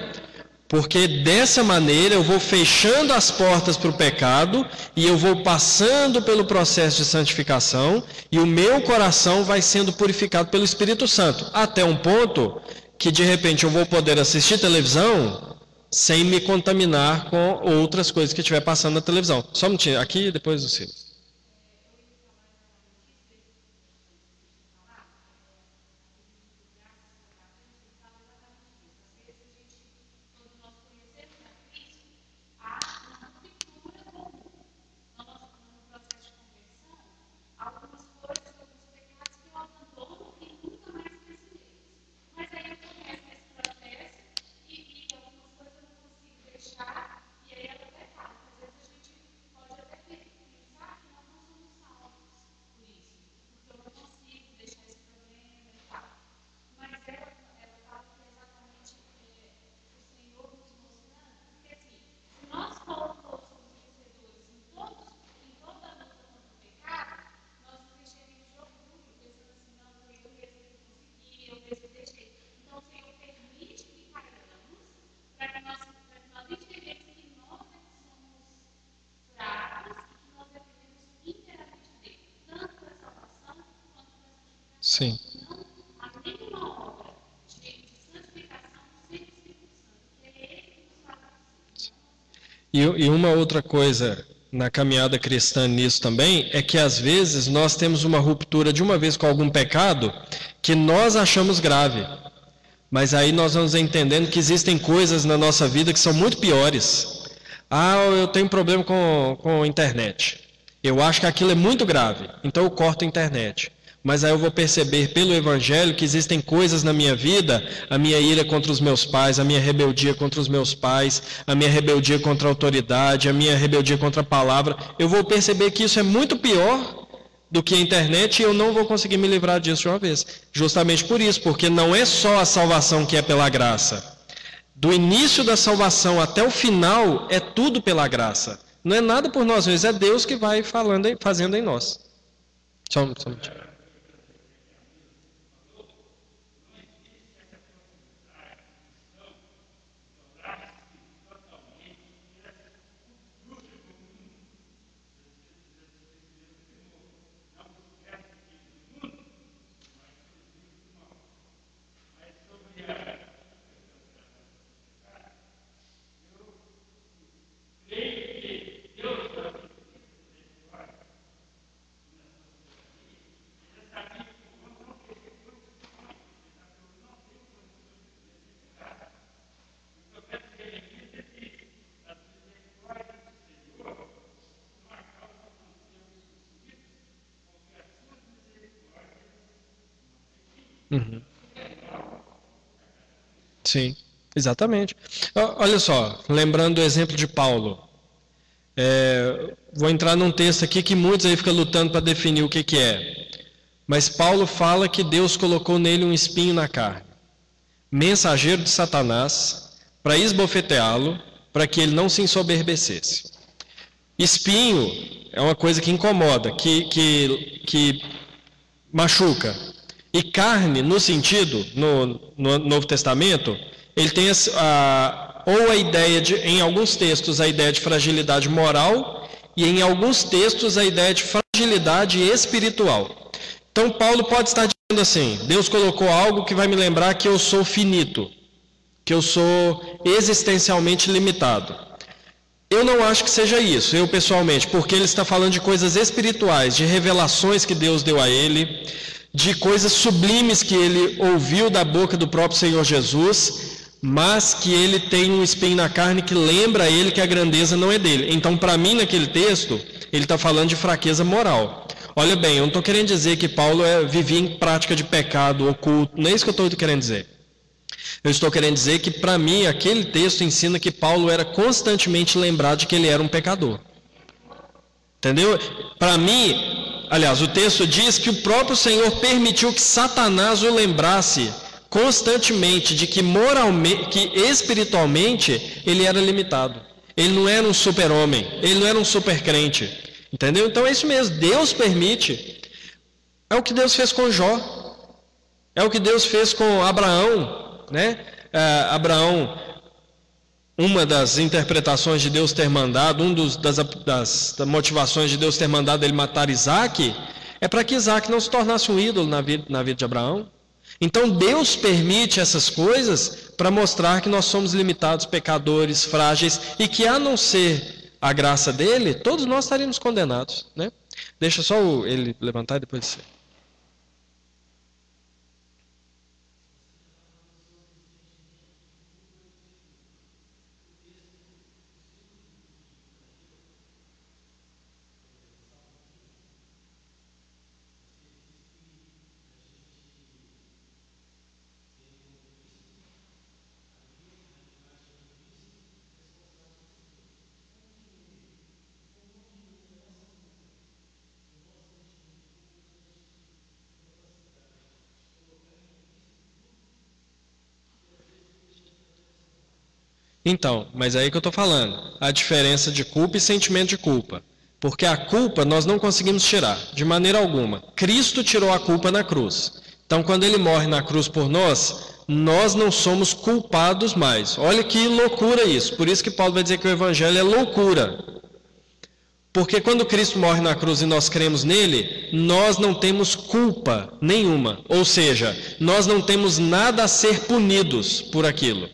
Porque dessa maneira eu vou fechando as portas para o pecado e eu vou passando pelo processo de santificação e o meu coração vai sendo purificado pelo Espírito Santo. Até um ponto que de repente eu vou poder assistir televisão sem me contaminar com outras coisas que estiver passando na televisão. Só um minutinho, aqui e depois o Silas. Sim. E uma outra coisa na caminhada cristã nisso também é que às vezes nós temos uma ruptura de uma vez com algum pecado que nós achamos grave. Mas aí nós vamos entendendo que existem coisas na nossa vida que são muito piores. Ah, eu tenho problema com a internet. Eu acho que aquilo é muito grave, então eu corto a internet. Mas aí eu vou perceber pelo Evangelho que existem coisas na minha vida, a minha ira contra os meus pais, a minha rebeldia contra os meus pais, a minha rebeldia contra a autoridade, a minha rebeldia contra a palavra. Eu vou perceber que isso é muito pior do que a internet e eu não vou conseguir me livrar disso de uma vez. Justamente por isso, porque não é só a salvação que é pela graça. Do início da salvação até o final é tudo pela graça. Não é nada por nós mesmos, é Deus que vai fazendo em nós. Só um minutinho. Uhum. Sim, exatamente. Olha só, lembrando o exemplo de Paulo. Vou entrar num texto aqui que muitos aí ficam lutando para definir o que é. Mas Paulo fala que Deus colocou nele um espinho na carne. Mensageiro de Satanás, para esbofeteá-lo, para que ele não se ensoberbecesse. Espinho é uma coisa que incomoda, que machuca. E carne, no sentido, no Novo Testamento, ele tem ou a ideia em alguns textos, a ideia de fragilidade moral, e em alguns textos, a ideia de fragilidade espiritual. Então, Paulo pode estar dizendo assim, Deus colocou algo que vai me lembrar que eu sou finito, que eu sou existencialmente limitado. Eu não acho que seja isso, eu pessoalmente, porque ele está falando de coisas espirituais, de revelações que Deus deu a ele, de coisas sublimes que ele ouviu da boca do próprio Senhor Jesus, mas que ele tem um espinho na carne que lembra a ele que a grandeza não é dele. Então, para mim, naquele texto, ele está falando de fraqueza moral. Olha bem, eu não estou querendo dizer que Paulo vivia em prática de pecado oculto, não é isso que eu estou querendo dizer. Eu estou querendo dizer que, para mim, aquele texto ensina que Paulo era constantemente lembrado de que ele era um pecador. Entendeu? Para mim, aliás, o texto diz que o próprio Senhor permitiu que Satanás o lembrasse constantemente de que moralmente, que espiritualmente ele era limitado. Ele não era um super-homem, ele não era um super-crente. Entendeu? Então é isso mesmo, Deus permite. É o que Deus fez com Jó. É o que Deus fez com Abraão, né? Abraão, uma das interpretações de Deus ter mandado, das motivações de Deus ter mandado ele matar Isaac, é para que Isaac não se tornasse um ídolo na vida de Abraão. Então Deus permite essas coisas para mostrar que nós somos limitados, pecadores, frágeis, e que a não ser a graça dele, todos nós estaríamos condenados, né? Deixa só ele levantar e depois você. Então, mas aí que eu estou falando, a diferença de culpa e sentimento de culpa. Porque a culpa nós não conseguimos tirar, de maneira alguma. Cristo tirou a culpa na cruz. Então, quando ele morre na cruz por nós, nós não somos culpados mais. Olha que loucura isso. Por isso que Paulo vai dizer que o Evangelho é loucura. Porque quando Cristo morre na cruz e nós cremos nele, nós não temos culpa nenhuma. Ou seja, nós não temos nada a ser punidos por aquilo.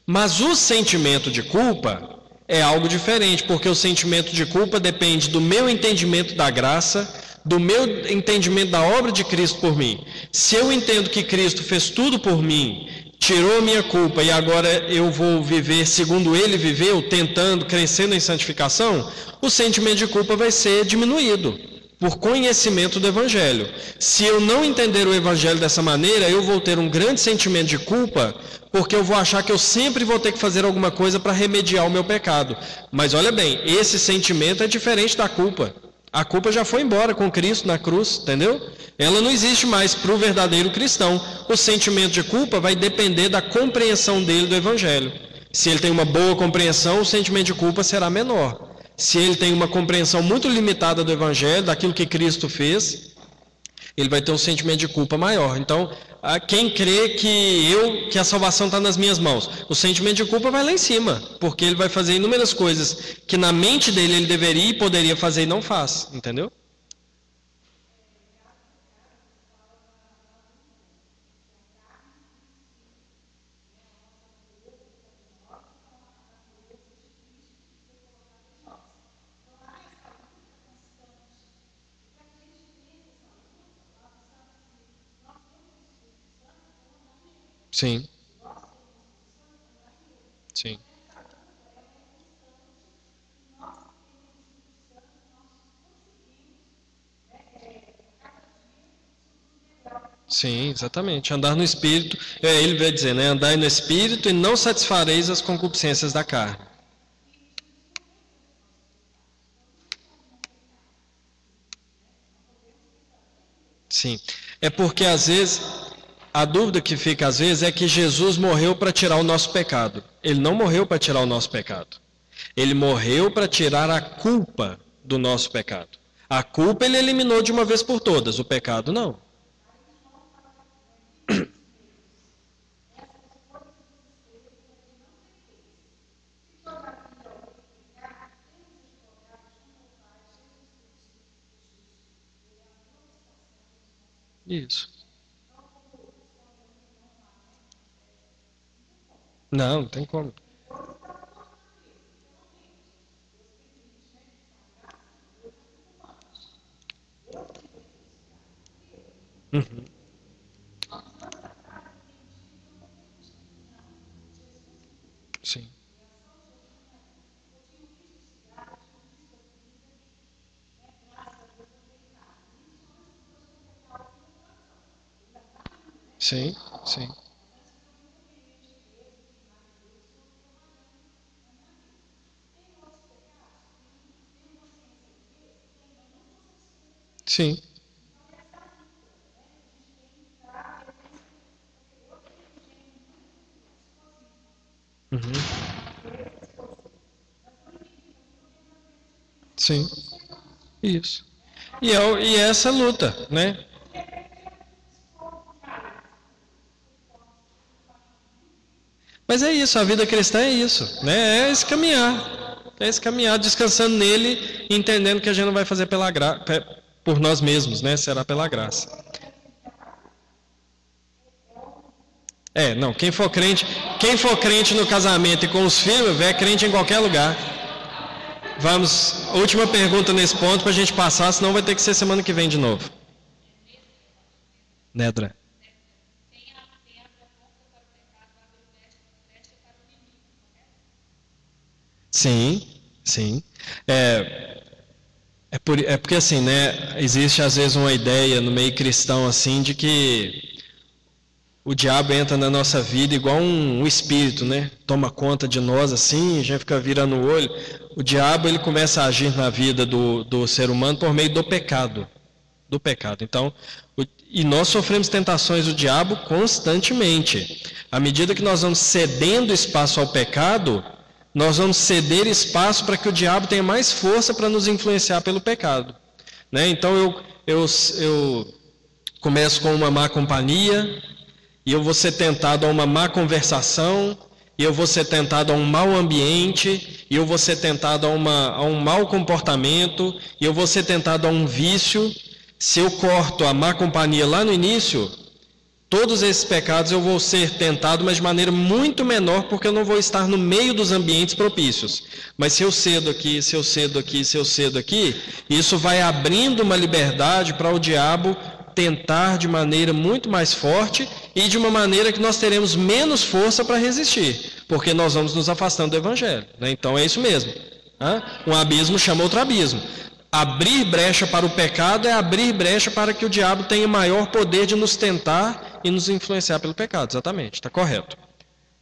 Mas o sentimento de culpa é algo diferente, porque o sentimento de culpa depende do meu entendimento da graça, do meu entendimento da obra de Cristo por mim. Se eu entendo que Cristo fez tudo por mim, tirou a minha culpa e agora eu vou viver segundo Ele viveu, tentando, crescendo em santificação, o sentimento de culpa vai ser diminuído por conhecimento do Evangelho. Se eu não entender o Evangelho dessa maneira, eu vou ter um grande sentimento de culpa, porque eu vou achar que eu sempre vou ter que fazer alguma coisa para remediar o meu pecado. Mas olha bem, esse sentimento é diferente da culpa. A culpa já foi embora com Cristo na cruz, entendeu? Ela não existe mais para o verdadeiro cristão. O sentimento de culpa vai depender da compreensão dele do Evangelho. Se ele tem uma boa compreensão, o sentimento de culpa será menor. Se ele tem uma compreensão muito limitada do Evangelho, daquilo que Cristo fez, ele vai ter um sentimento de culpa maior. Então, quem crê que a salvação está nas minhas mãos, o sentimento de culpa vai lá em cima, porque ele vai fazer inúmeras coisas que na mente dele ele deveria e poderia fazer e não faz, entendeu? Sim. Sim. Sim, exatamente. Andar no Espírito, ele vai dizer, né? Andai no Espírito e não satisfareis as concupiscências da carne. Sim. É porque às vezes, a dúvida que fica às vezes é que Jesus morreu para tirar o nosso pecado. Ele não morreu para tirar o nosso pecado. Ele morreu para tirar a culpa do nosso pecado. A culpa ele eliminou de uma vez por todas, o pecado não. Isso. Não tem como. Uhum. Sim. Sim, sim. Sim. Uhum. Sim. Isso. E é essa luta, né? Mas é isso, a vida cristã é isso, né? É esse caminhar. É esse caminhar, descansando nele, entendendo que a gente não vai fazer por nós mesmos, né? Será pela graça. Não, quem for crente no casamento e com os filhos, é crente em qualquer lugar. Vamos, última pergunta nesse ponto para a gente passar, senão vai ter que ser semana que vem de novo. Nedra. Sim, sim. É porque assim, né? Existe às vezes uma ideia no meio cristão assim de que o diabo entra na nossa vida igual um espírito, né? Toma conta de nós assim, a gente fica virando o olho. O diabo ele começa a agir na vida do ser humano por meio do pecado. Do pecado. Então, e nós sofremos tentações do diabo constantemente. À medida que nós vamos cedendo espaço ao pecado, nós vamos ceder espaço para que o diabo tenha mais força para nos influenciar pelo pecado. Né? Então eu começo com uma má companhia, e eu vou ser tentado a uma má conversação, e eu vou ser tentado a um mau ambiente, e eu vou ser tentado a um mau comportamento, e eu vou ser tentado a um vício. Se eu corto a má companhia lá no início, todos esses pecados eu vou ser tentado, mas de maneira muito menor, porque eu não vou estar no meio dos ambientes propícios. Mas se eu cedo aqui, se eu cedo aqui, se eu cedo aqui, isso vai abrindo uma liberdade para o diabo tentar de maneira muito mais forte e de uma maneira que nós teremos menos força para resistir, porque nós vamos nos afastando do Evangelho, né? Então é isso mesmo. Um abismo chama outro abismo. Abrir brecha para o pecado é abrir brecha para que o diabo tenha maior poder de nos tentar e nos influenciar pelo pecado, exatamente, está correto.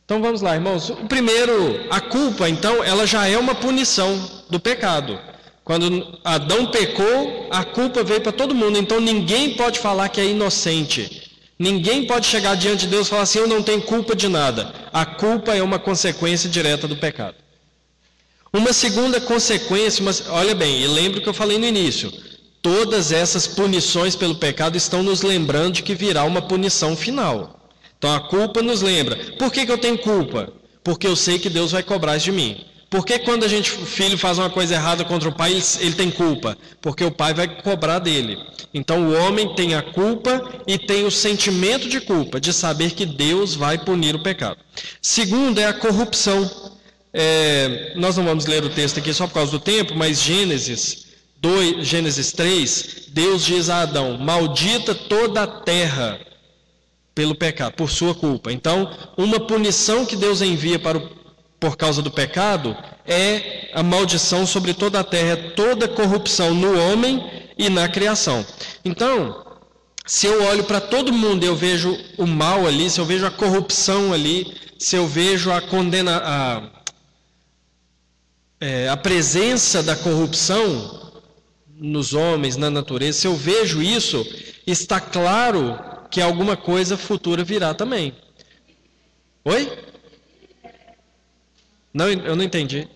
Então vamos lá, irmãos. O primeiro, a culpa, então, ela já é uma punição do pecado. Quando Adão pecou, a culpa veio para todo mundo, então ninguém pode falar que é inocente. Ninguém pode chegar diante de Deus e falar assim, eu não tenho culpa de nada. A culpa é uma consequência direta do pecado. Uma segunda consequência, mas olha bem, e lembra o que eu falei no início, todas essas punições pelo pecado estão nos lembrando de que virá uma punição final. Então a culpa nos lembra. Por que eu tenho culpa? Porque eu sei que Deus vai cobrar isso de mim. Por que quando o filho faz uma coisa errada contra o pai, ele tem culpa? Porque o pai vai cobrar dele. Então o homem tem a culpa e tem o sentimento de culpa, de saber que Deus vai punir o pecado. Segundo é a corrupção. Nós não vamos ler o texto aqui só por causa do tempo, mas Gênesis 3, Deus diz a Adão, maldita toda a terra pelo pecado, por sua culpa. Então, uma punição que Deus envia por causa do pecado é a maldição sobre toda a terra, toda corrupção no homem e na criação. Então, se eu olho para todo mundo e eu vejo o mal ali, se eu vejo a corrupção ali, se eu vejo a presença da corrupção nos homens, na natureza, se eu vejo isso, está claro que alguma coisa futura virá também. Oi? Não, eu não entendi.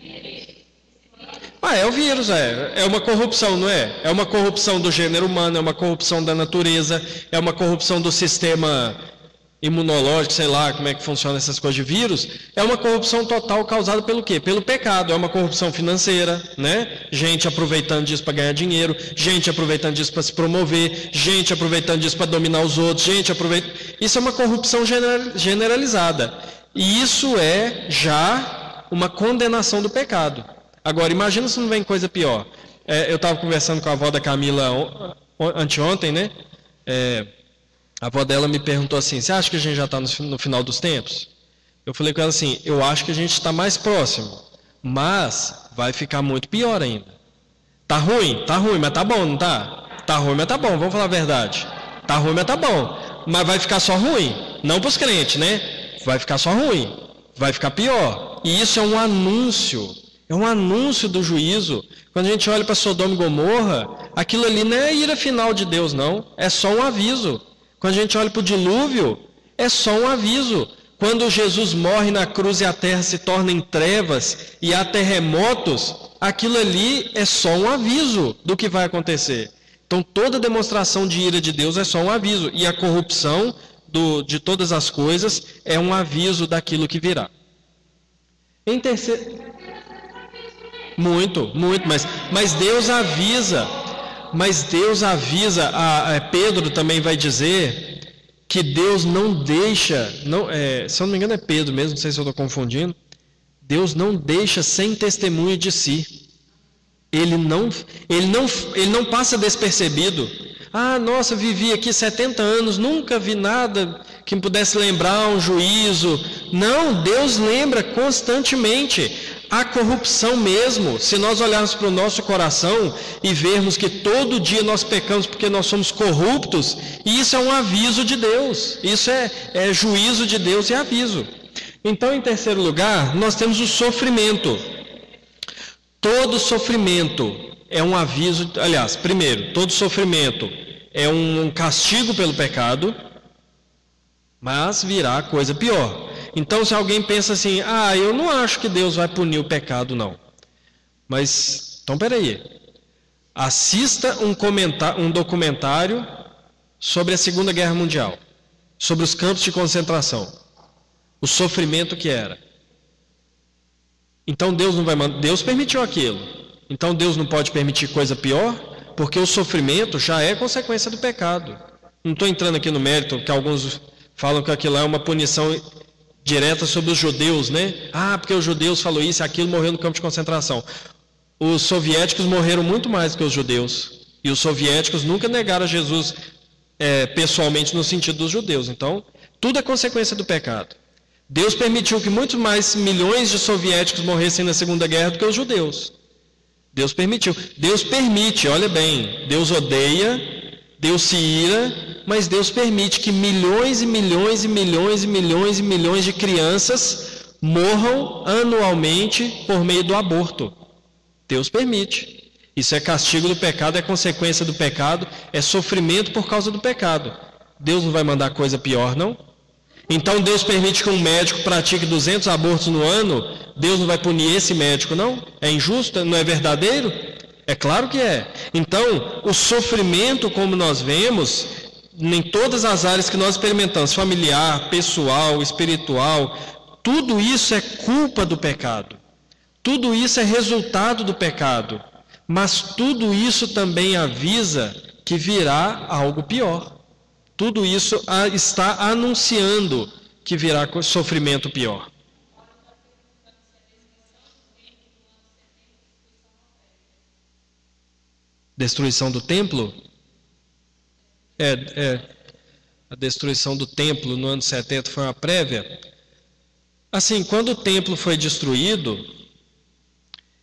É o vírus, é uma corrupção, não é? É uma corrupção do gênero humano, é uma corrupção da natureza, é uma corrupção do sistema imunológico, sei lá como é que funciona essas coisas de vírus, é uma corrupção total causada pelo quê? Pelo pecado, é uma corrupção financeira, né? Gente aproveitando disso para ganhar dinheiro, gente aproveitando disso para se promover, gente aproveitando disso para dominar os outros, isso é uma corrupção generalizada, e isso é já uma condenação do pecado. Agora, imagina se não vem coisa pior. Eu estava conversando com a avó da Camila anteontem, né? A avó dela me perguntou assim, você acha que a gente já está no final dos tempos? Eu falei com ela assim, eu acho que a gente está mais próximo, mas vai ficar muito pior ainda. Tá ruim, mas tá bom, não tá? Tá ruim, mas tá bom, vamos falar a verdade. Tá ruim, mas tá bom. Mas vai ficar só ruim, não para os crentes, né? Vai ficar só ruim, vai ficar pior. E isso é um anúncio do juízo. Quando a gente olha para Sodoma e Gomorra, aquilo ali não é a ira final de Deus, não. É só um aviso. Quando a gente olha para o dilúvio, é só um aviso. Quando Jesus morre na cruz e a terra se torna em trevas e há terremotos, aquilo ali é só um aviso do que vai acontecer. Então toda demonstração de ira de Deus é só um aviso. E a corrupção de todas as coisas é um aviso daquilo que virá. Em terceiro... Muito, mas Deus avisa... Mas Deus avisa, Pedro também vai dizer que Deus não deixa, se eu não me engano é Pedro mesmo, não sei se eu estou confundindo, Deus não deixa sem testemunho de si. Ele não passa despercebido. Nossa, vivi aqui 70 anos, nunca vi nada que me pudesse lembrar um juízo. Não, Deus lembra constantemente. A corrupção mesmo, se nós olharmos para o nosso coração e vermos que todo dia nós pecamos porque nós somos corruptos, isso é um aviso de Deus, isso é juízo de Deus e aviso. Então, em terceiro lugar, nós temos o sofrimento. Todo sofrimento é um aviso, aliás, primeiro, todo sofrimento é um castigo pelo pecado, mas virá coisa pior. Então, se alguém pensa assim, eu não acho que Deus vai punir o pecado, não. Mas, então, peraí. Assista um documentário sobre a Segunda Guerra Mundial, sobre os campos de concentração, o sofrimento que era. Então Deus não vai mandar, Deus permitiu aquilo. Então Deus não pode permitir coisa pior, porque o sofrimento já é consequência do pecado. Não estou entrando aqui no mérito, que alguns falam que aquilo é uma punição direta sobre os judeus, né? Ah, porque os judeus falou isso e aquilo, morreu no campo de concentração. Os soviéticos morreram muito mais do que os judeus. E os soviéticos nunca negaram a Jesus pessoalmente no sentido dos judeus. Então, tudo é consequência do pecado. Deus permitiu que muito mais milhões de soviéticos morressem na Segunda Guerra do que os judeus. Deus permitiu. Deus permite, olha bem, Deus odeia, Deus se ira, mas Deus permite que milhões e milhões e milhões e milhões e milhões de crianças morram anualmente por meio do aborto. Deus permite. Isso é castigo do pecado, é consequência do pecado, é sofrimento por causa do pecado. Deus não vai mandar coisa pior, não? Então Deus permite que um médico pratique 200 abortos no ano, Deus não vai punir esse médico, não? É injusto? Não é verdadeiro? É claro que é. Então, o sofrimento, como nós vemos, em todas as áreas que nós experimentamos, familiar, pessoal, espiritual, tudo isso é culpa do pecado. Tudo isso é resultado do pecado. Mas tudo isso também avisa que virá algo pior. Tudo isso está anunciando que virá sofrimento pior. Destruição do templo? A destruição do templo no ano 70 foi uma prévia. Assim, quando o templo foi destruído,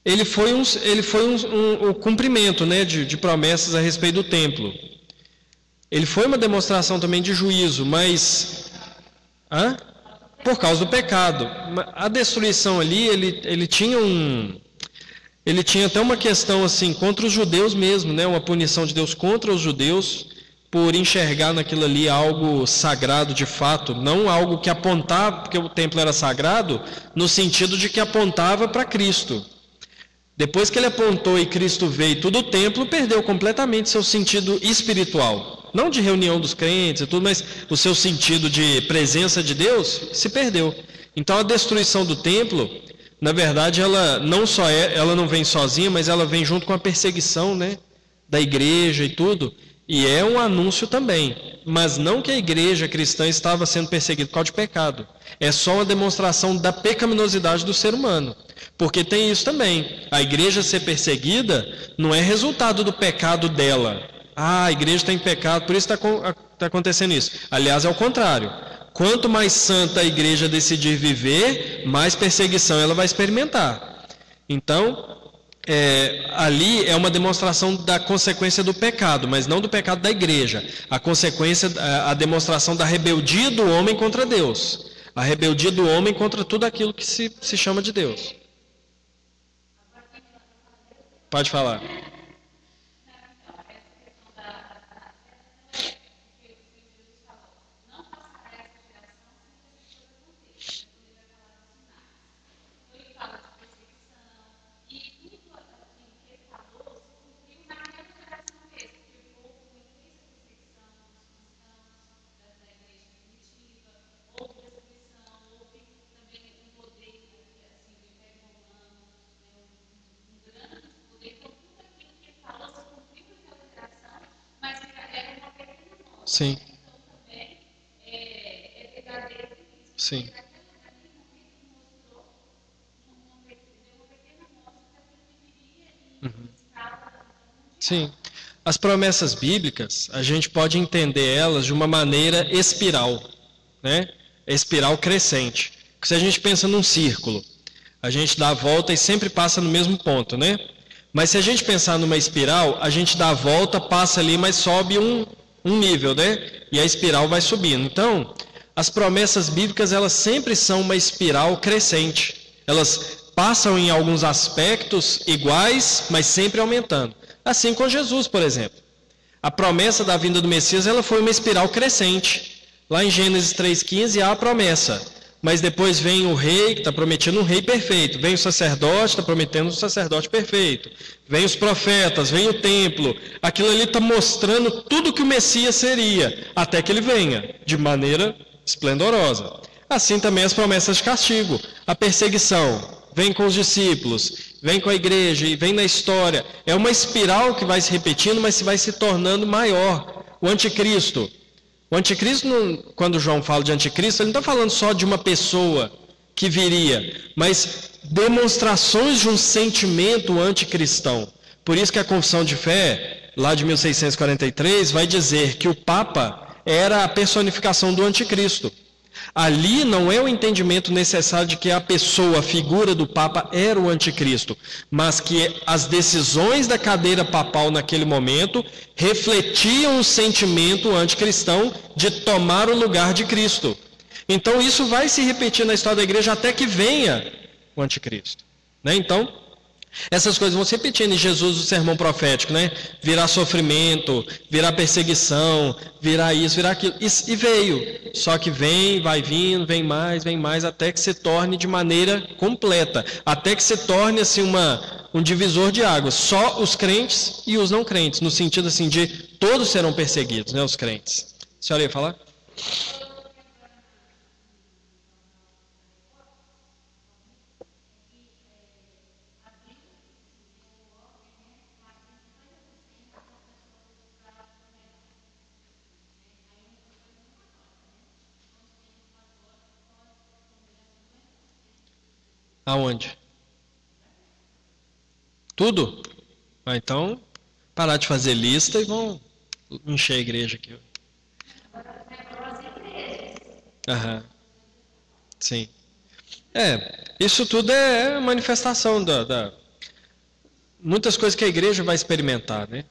ele foi um cumprimento, né, de promessas a respeito do templo. Ele foi uma demonstração também de juízo, mas por causa do pecado. A destruição ali, ele tinha até uma questão assim contra os judeus mesmo, né, uma punição de Deus contra os judeus por enxergar naquilo ali algo sagrado de fato, não algo que apontava, porque o templo era sagrado, no sentido de que apontava para Cristo. Depois que ele apontou e Cristo veio, tudo o templo perdeu completamente seu sentido espiritual. Não de reunião dos crentes e tudo, mas o seu sentido de presença de Deus se perdeu. Então a destruição do templo, na verdade, ela não vem sozinha, mas ela vem junto com a perseguição, né, da igreja e tudo. E é um anúncio também. Mas não que a igreja cristã estava sendo perseguida por causa de pecado. É só uma demonstração da pecaminosidade do ser humano. Porque tem isso também. A igreja ser perseguida não é resultado do pecado dela. Ah, a igreja está em pecado, por isso está acontecendo isso. Aliás, é o contrário. Quanto mais santa a igreja decidir viver, mais perseguição ela vai experimentar. Então, ali é uma demonstração da consequência do pecado, mas não do pecado da igreja. A demonstração da rebeldia do homem contra Deus. A rebeldia do homem contra tudo aquilo que se chama de Deus. Pode falar. Sim. Sim. Sim. As promessas bíblicas, a gente pode entender elas de uma maneira espiral, né? Espiral crescente. Porque se a gente pensa num círculo, a gente dá a volta e sempre passa no mesmo ponto, né? Mas se a gente pensar numa espiral, a gente dá a volta, passa ali, mas sobe um nível, né? E a espiral vai subindo. Então, as promessas bíblicas, elas sempre são uma espiral crescente. Elas passam em alguns aspectos iguais, mas sempre aumentando. Assim com Jesus, por exemplo. A promessa da vinda do Messias, ela foi uma espiral crescente. Lá em Gênesis 3,15 há a promessa. Mas depois vem o rei, que está prometendo um rei perfeito. Vem o sacerdote, está prometendo um sacerdote perfeito. Vem os profetas, vem o templo. Aquilo ali está mostrando tudo que o Messias seria, até que ele venha, de maneira esplendorosa. Assim também as promessas de castigo. A perseguição vem com os discípulos, vem com a igreja e vem na história. É uma espiral que vai se repetindo, mas vai se tornando maior. O anticristo. O anticristo, quando João fala de anticristo, ele não está falando só de uma pessoa que viria, mas demonstrações de um sentimento anticristão. Por isso que a Confissão de Fé, lá de 1643, vai dizer que o Papa era a personificação do anticristo. Ali não é o entendimento necessário de que a pessoa, a figura do Papa era o anticristo, mas que as decisões da cadeira papal naquele momento refletiam o sentimento anticristão de tomar o lugar de Cristo. Então isso vai se repetir na história da igreja até que venha o anticristo, né? Então, essas coisas vão se repetindo em Jesus, o sermão profético, né? Virá sofrimento, virá perseguição, virá isso, virá aquilo. E veio. Só que vem, vai vindo, vem mais, até que se torne de maneira completa. Até que se torne assim um divisor de águas. Só os crentes e os não crentes. No sentido assim de todos serão perseguidos, né? Os crentes. A senhora ia falar? Aonde? Tudo? Ah, então, parar de fazer lista e vão encher a igreja aqui. Aham. Sim. Isso tudo é manifestação muitas coisas que a igreja vai experimentar, né?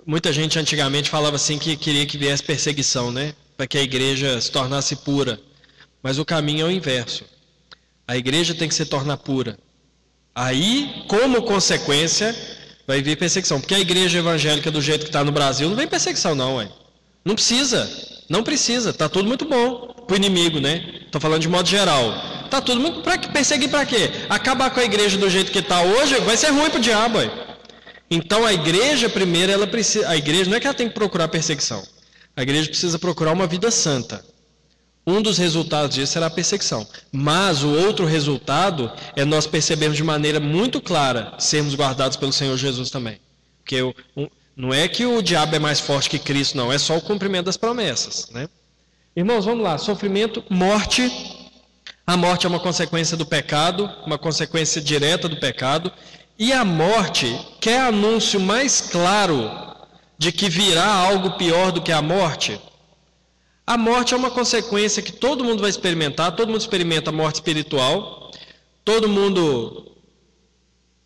Muita gente antigamente falava assim que queria que viesse perseguição, né? Para que a igreja se tornasse pura. Mas o caminho é o inverso. A igreja tem que se tornar pura. Aí, como consequência, vai vir perseguição. Porque a igreja evangélica do jeito que está no Brasil, não vem perseguição não, ué. Não precisa. Não precisa. Está tudo muito bom para o inimigo, né? Estou falando de modo geral. Está tudo muito... Perseguir para quê? Acabar com a igreja do jeito que está hoje, vai ser ruim para o diabo, ué. Então a igreja, primeiro, ela precisa... A igreja não é que ela tem que procurar perseguição. A igreja precisa procurar uma vida santa. Um dos resultados disso será a perseguição. Mas o outro resultado é nós percebermos de maneira muito clara sermos guardados pelo Senhor Jesus também. Porque não é que o diabo é mais forte que Cristo, não. É só o cumprimento das promessas, né? Irmãos, vamos lá. Sofrimento, morte. A morte é uma consequência do pecado, uma consequência direta do pecado. E a morte, quer anúncio mais claro de que virá algo pior do que a morte? A morte é uma consequência que todo mundo vai experimentar, todo mundo experimenta a morte espiritual, todo mundo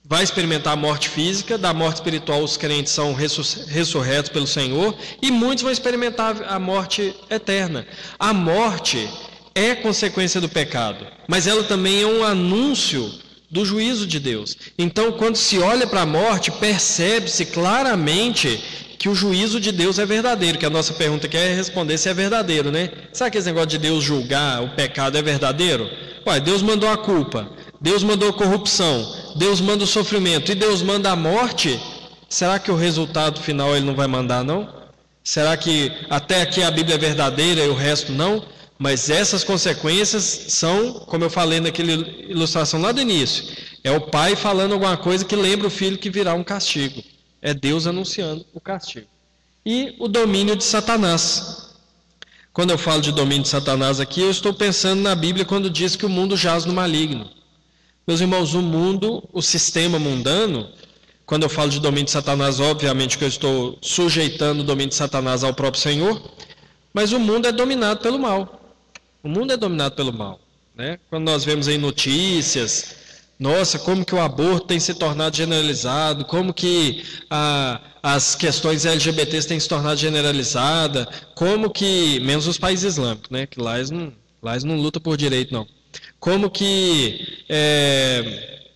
vai experimentar a morte física, da morte espiritual os crentes são ressurretos pelo Senhor, e muitos vão experimentar a morte eterna. A morte é consequência do pecado, mas ela também é um anúncio do juízo de Deus. Então, quando se olha para a morte, percebe-se claramente que o juízo de Deus é verdadeiro, que a nossa pergunta aqui é responder se é verdadeiro, né? Sabe aquele negócio de Deus julgar o pecado é verdadeiro? Ué, Deus mandou a culpa, Deus mandou a corrupção, Deus manda o sofrimento e Deus manda a morte. Será que o resultado final ele não vai mandar, não? Será que até aqui a Bíblia é verdadeira e o resto não? Mas essas consequências são, como eu falei naquela ilustração lá do início, é o pai falando alguma coisa que lembra o filho que virá um castigo. É Deus anunciando o castigo. E o domínio de Satanás. Quando eu falo de domínio de Satanás aqui, eu estou pensando na Bíblia quando diz que o mundo jaz no maligno. Meus irmãos, o mundo, o sistema mundano, quando eu falo de domínio de Satanás, obviamente que eu estou sujeitando o domínio de Satanás ao próprio Senhor, mas o mundo é dominado pelo mal. O mundo é dominado pelo mal, né? Quando nós vemos aí notícias... Nossa, como que o aborto tem se tornado generalizado, como que as questões LGBTs têm se tornado generalizada, como que, menos os países islâmicos, né, que lá eles não lutam por direito, não. Como que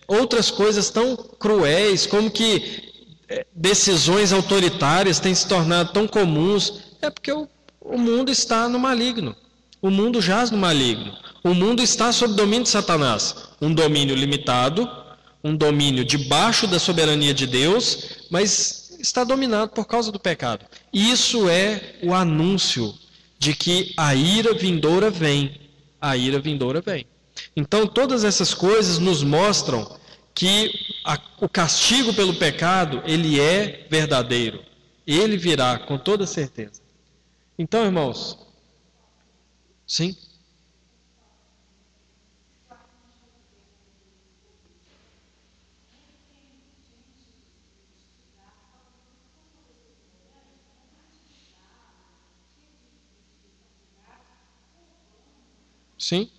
outras coisas tão cruéis, como que decisões autoritárias têm se tornado tão comuns, é porque o mundo está no maligno. O mundo jaz no maligno. O mundo está sob domínio de Satanás. Um domínio limitado, um domínio debaixo da soberania de Deus, mas está dominado por causa do pecado. Isso é o anúncio de que a ira vindoura vem. A ira vindoura vem. Então, todas essas coisas nos mostram que o castigo pelo pecado, ele é verdadeiro. Ele virá com toda certeza. Então, irmãos, sim? Sim?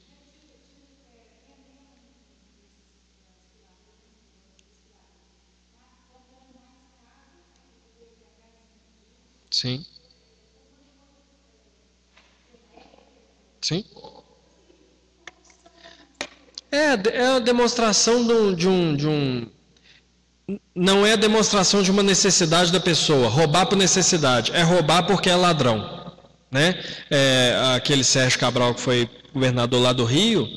Sim. Sim. É a demonstração não é a demonstração de uma necessidade da pessoa, roubar por necessidade, é roubar porque é ladrão, né? Aquele Sérgio Cabral que foi governador lá do Rio,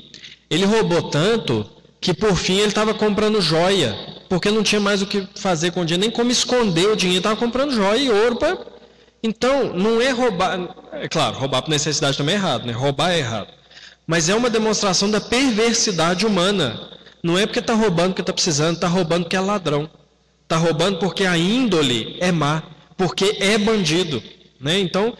ele roubou tanto que por fim ele estava comprando joia, porque não tinha mais o que fazer com o dinheiro, nem como esconder o dinheiro, estava comprando joia e ouro. Então, não é roubar, é claro, roubar por necessidade também é errado, né? Roubar é errado. Mas é uma demonstração da perversidade humana. Não é porque está roubando porque está precisando, está roubando porque é ladrão. Está roubando porque a índole é má, porque é bandido, né? Então,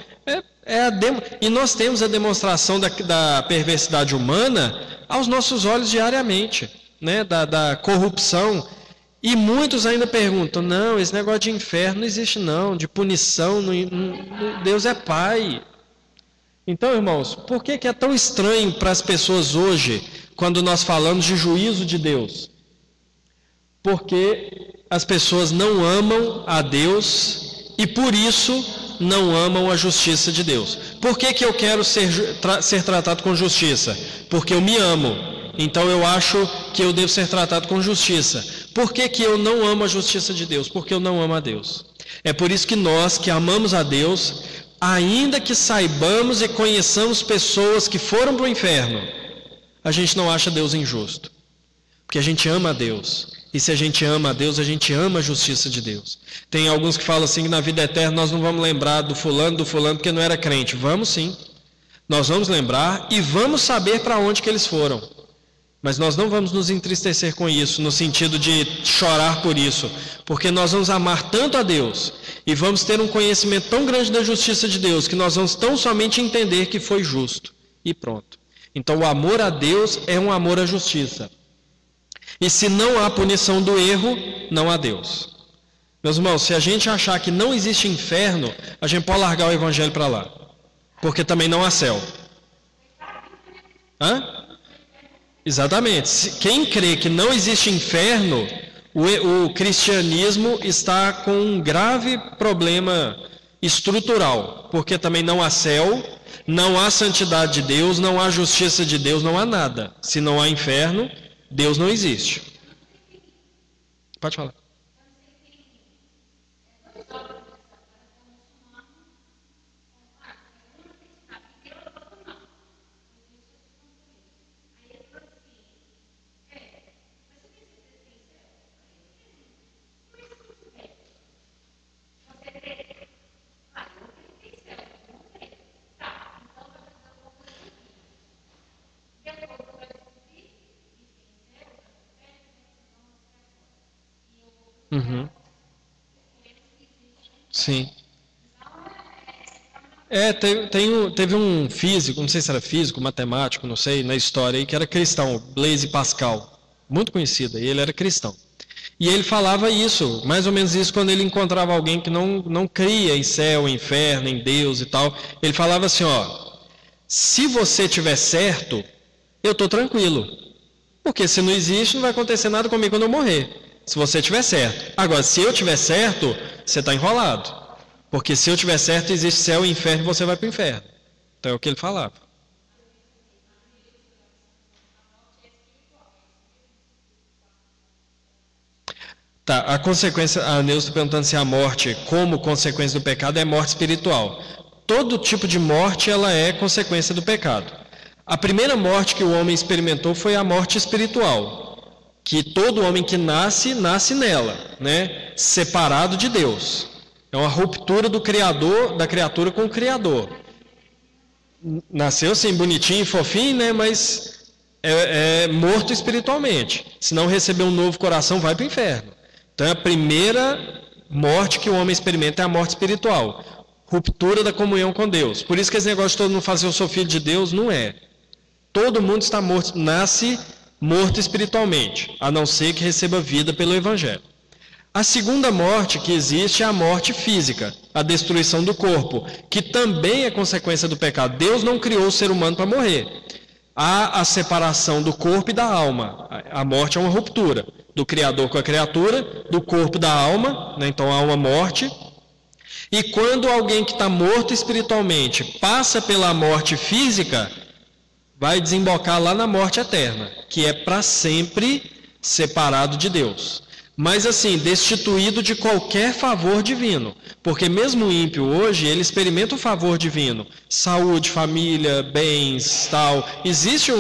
e nós temos a demonstração da perversidade humana aos nossos olhos diariamente, né? Da corrupção. E muitos ainda perguntam, não, esse negócio de inferno não existe não, de punição, Deus é Pai. Então, irmãos, por que é tão estranho para as pessoas hoje, quando nós falamos de juízo de Deus? Porque as pessoas não amam a Deus e por isso não amam a justiça de Deus. Por que eu quero ser tratado com justiça? Porque eu me amo. Então eu acho que eu devo ser tratado com justiça. Por que eu não amo a justiça de Deus? Porque eu não amo a Deus. É por isso que nós, que amamos a Deus, ainda que saibamos e conheçamos pessoas que foram para o inferno, a gente não acha Deus injusto. Porque a gente ama a Deus. E se a gente ama a Deus, a gente ama a justiça de Deus. Tem alguns que falam assim que na vida eterna nós não vamos lembrar do fulano, porque não era crente. Vamos sim. Nós vamos lembrar e vamos saber para onde que eles foram. Mas nós não vamos nos entristecer com isso, no sentido de chorar por isso, porque nós vamos amar tanto a Deus e vamos ter um conhecimento tão grande da justiça de Deus, que nós vamos tão somente entender que foi justo. E pronto. Então o amor a Deus é um amor à justiça. E se não há punição do erro, não há Deus. Meus irmãos, se a gente achar que não existe inferno, a gente pode largar o evangelho para lá. Porque também não há céu. Hã? Exatamente. Quem crê que não existe inferno, o cristianismo está com um grave problema estrutural, porque também não há céu, não há santidade de Deus, não há justiça de Deus, não há nada. Se não há inferno, Deus não existe. Pode falar. Uhum. Sim. Teve um físico, não sei se era físico, matemático, não sei, na história aí, que era cristão, Blaise Pascal, muito conhecido, e ele era cristão. E ele falava isso, mais ou menos isso, quando ele encontrava alguém que não cria em céu, em inferno, em Deus e tal. Ele falava assim, ó, se você tiver certo, eu estou tranquilo. Porque se não existe, não vai acontecer nada comigo quando eu morrer. Se você tiver certo. Agora, se eu tiver certo, você está enrolado. Porque se eu tiver certo, existe céu e inferno e você vai para o inferno. Então é o que ele falava. Tá, a consequência, a Neuza está perguntando se a morte, como consequência do pecado, é morte espiritual. Todo tipo de morte, ela é consequência do pecado. A primeira morte que o homem experimentou foi a morte espiritual. Que todo homem que nasce, nasce nela, né? Separado de Deus. É uma ruptura do Criador, da criatura com o Criador. Nasceu assim, bonitinho, fofinho, né? Mas é morto espiritualmente. Se não receber um novo coração, vai para o inferno. Então, a primeira morte que o homem experimenta é a morte espiritual. Ruptura da comunhão com Deus. Por isso que esse negócio de todo mundo fazer eu sou filho de Deus, não é. Todo mundo está morto, nasce morto espiritualmente, a não ser que receba vida pelo Evangelho. A segunda morte que existe é a morte física, a destruição do corpo, que também é consequência do pecado. Deus não criou o ser humano para morrer. Há a separação do corpo e da alma. A morte é uma ruptura do Criador com a criatura, do corpo da alma, né? Então há uma morte. E quando alguém que está morto espiritualmente passa pela morte física, vai desembocar lá na morte eterna, que é para sempre separado de Deus. Mas assim, destituído de qualquer favor divino. Porque mesmo o ímpio hoje, ele experimenta o favor divino. Saúde, família, bens, tal. Existe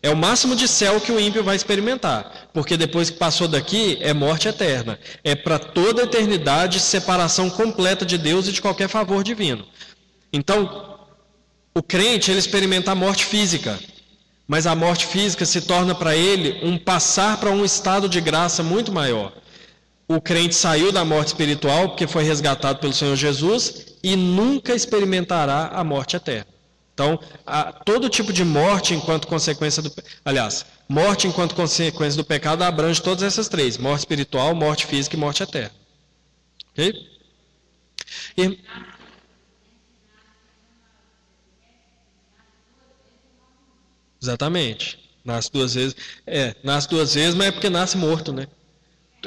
é o máximo de céu que o ímpio vai experimentar. Porque depois que passou daqui, é morte eterna. É para toda a eternidade, separação completa de Deus e de qualquer favor divino. Então, o crente, ele experimenta a morte física. Mas a morte física se torna para ele um passar para um estado de graça muito maior. O crente saiu da morte espiritual porque foi resgatado pelo Senhor Jesus e nunca experimentará a morte eterna. Então, todo tipo de morte enquanto consequência do... Aliás, morte enquanto consequência do pecado abrange todas essas três. Morte espiritual, morte física e morte eterna. Ok? Exatamente. Nasce duas vezes. Nasce duas vezes, mas é porque nasce morto, né?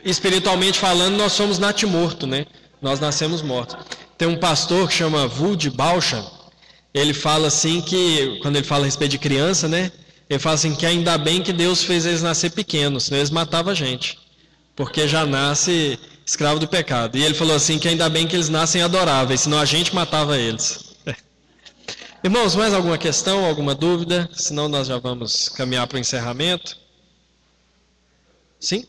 Espiritualmente falando, nós somos natimorto, né? Nós nascemos mortos. Tem um pastor que chama Woody Bauchan. Ele fala assim que, quando ele fala a respeito de criança, né? Ele fala assim que ainda bem que Deus fez eles nascer pequenos, senão eles matavam a gente. Porque já nasce escravo do pecado. E ele falou assim que ainda bem que eles nascem adoráveis, senão a gente matava eles. Irmãos, mais alguma questão, alguma dúvida? Senão nós já vamos caminhar para o encerramento. Sim?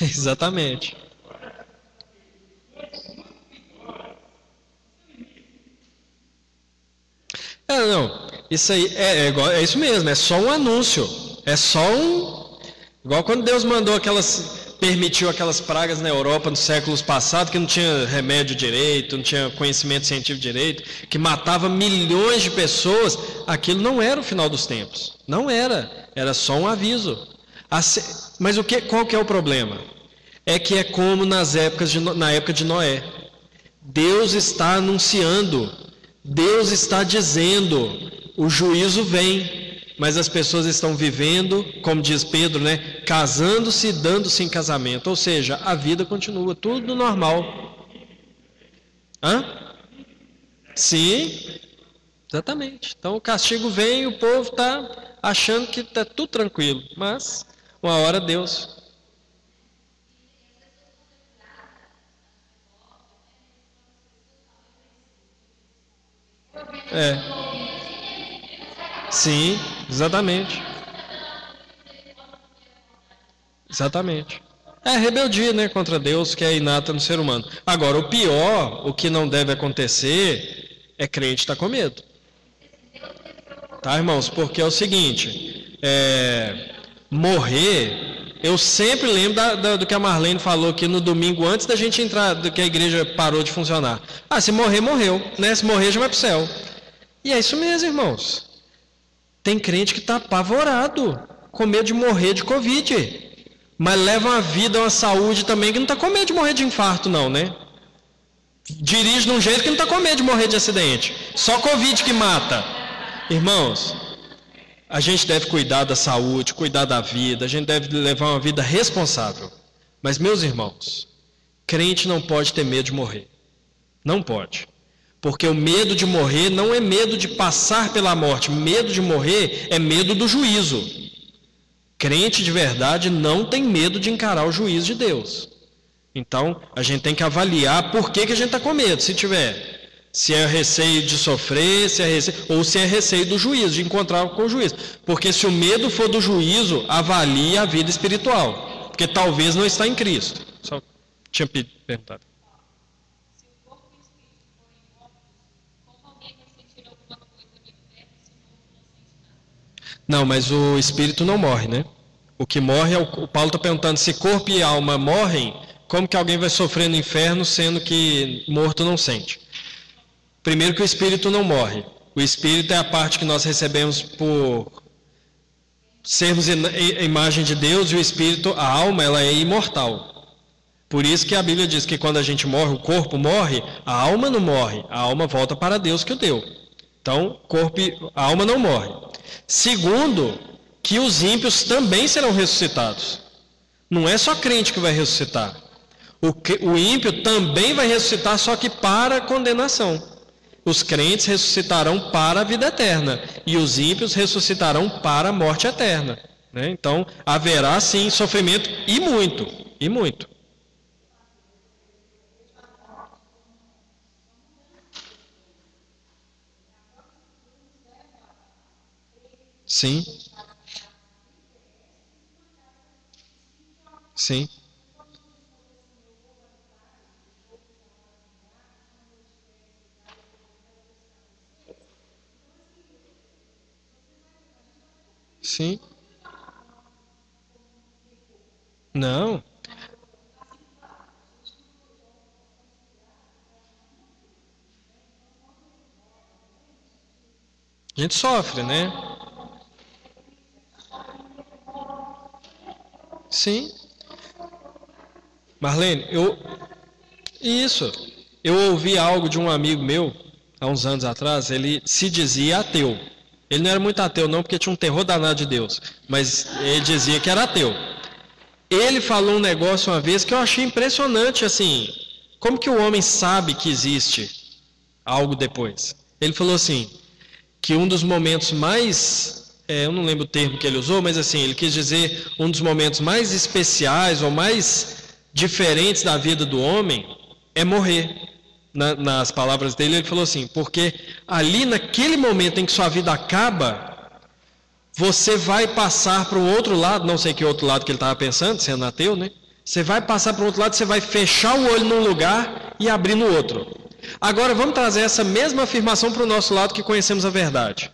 Exatamente. Não, isso aí é isso mesmo, é só um anúncio, é só igual quando Deus mandou permitiu aquelas pragas na Europa nos séculos passados, que não tinha remédio direito, não tinha conhecimento científico direito, que matava milhões de pessoas, aquilo não era o final dos tempos, não era só um aviso. Mas qual que é o problema? É que é como na época de Noé. Deus está anunciando, Deus está dizendo, o juízo vem, mas as pessoas estão vivendo, como diz Pedro, né, casando-se e dando-se em casamento. Ou seja, a vida continua, tudo normal. Hã? Sim, exatamente. Então o castigo vem e o povo está achando que está tudo tranquilo, mas uma hora Deus... Sim, exatamente. Exatamente. É rebeldia, né, contra Deus, que é inata no ser humano. Agora, o pior, o que não deve acontecer, é crente estar com medo. Tá, irmãos? Porque é o seguinte, morrer... Eu sempre lembro do que a Marlene falou aqui no domingo, antes da gente entrar, do que a igreja parou de funcionar. Se morrer, morreu, né? Se morrer, já vai para o céu. E é isso mesmo, irmãos. Tem crente que está apavorado, com medo de morrer de Covid. Mas leva uma vida, uma saúde também, que não está com medo de morrer de infarto, não, né? Dirige de um jeito que não está com medo de morrer de acidente. Só Covid que mata. Irmãos... A gente deve cuidar da saúde, cuidar da vida, a gente deve levar uma vida responsável. Mas, meus irmãos, crente não pode ter medo de morrer. Não pode. Porque o medo de morrer não é medo de passar pela morte. Medo de morrer é medo do juízo. Crente de verdade não tem medo de encarar o juízo de Deus. Então, a gente tem que avaliar por que a gente está com medo, se tiver. Se é receio de sofrer, se é receio, ou se é receio do juízo, de encontrar com o juízo. Porque se o medo for do juízo, avalie a vida espiritual. Porque talvez não está em Cristo. Só tinha perguntado. Não, mas o espírito não morre, né? O que morre, o Paulo está perguntando se corpo e alma morrem, como que alguém vai sofrer no inferno sendo que morto não sente? Primeiro que o espírito não morre. O espírito é a parte que nós recebemos por sermos a imagem de Deus, e o espírito, a alma, ela é imortal. Por isso que a Bíblia diz que quando a gente morre, o corpo morre, a alma não morre, a alma volta para Deus que o deu. Então, a alma não morre. Segundo, que os ímpios também serão ressuscitados. Não é só crente que vai ressuscitar. O ímpio também vai ressuscitar, só que para a condenação. Os crentes ressuscitarão para a vida eterna, e os ímpios ressuscitarão para a morte eterna. Né? Então, haverá sim sofrimento, e muito, e muito. Sim. Sim. Sim. Não. A gente sofre, né? Sim. Marlene, isso. Eu ouvi algo de um amigo meu, há uns anos atrás, ele se dizia ateu. Ele não era muito ateu não, porque tinha um terror danado de Deus, mas ele dizia que era ateu. Ele falou um negócio uma vez que eu achei impressionante, assim, como que o homem sabe que existe algo depois? Ele falou assim, que um dos momentos mais, eu não lembro o termo que ele usou, mas assim, ele quis dizer um dos momentos mais especiais ou mais diferentes da vida do homem é morrer. Nas palavras dele, ele falou assim, porque ali naquele momento em que sua vida acaba, você vai passar para o outro lado, não sei que outro lado que ele estava pensando, sendo ateu, né? Você vai passar para o outro lado, você vai fechar o olho num lugar e abrir no outro. Agora vamos trazer essa mesma afirmação para o nosso lado que conhecemos a verdade.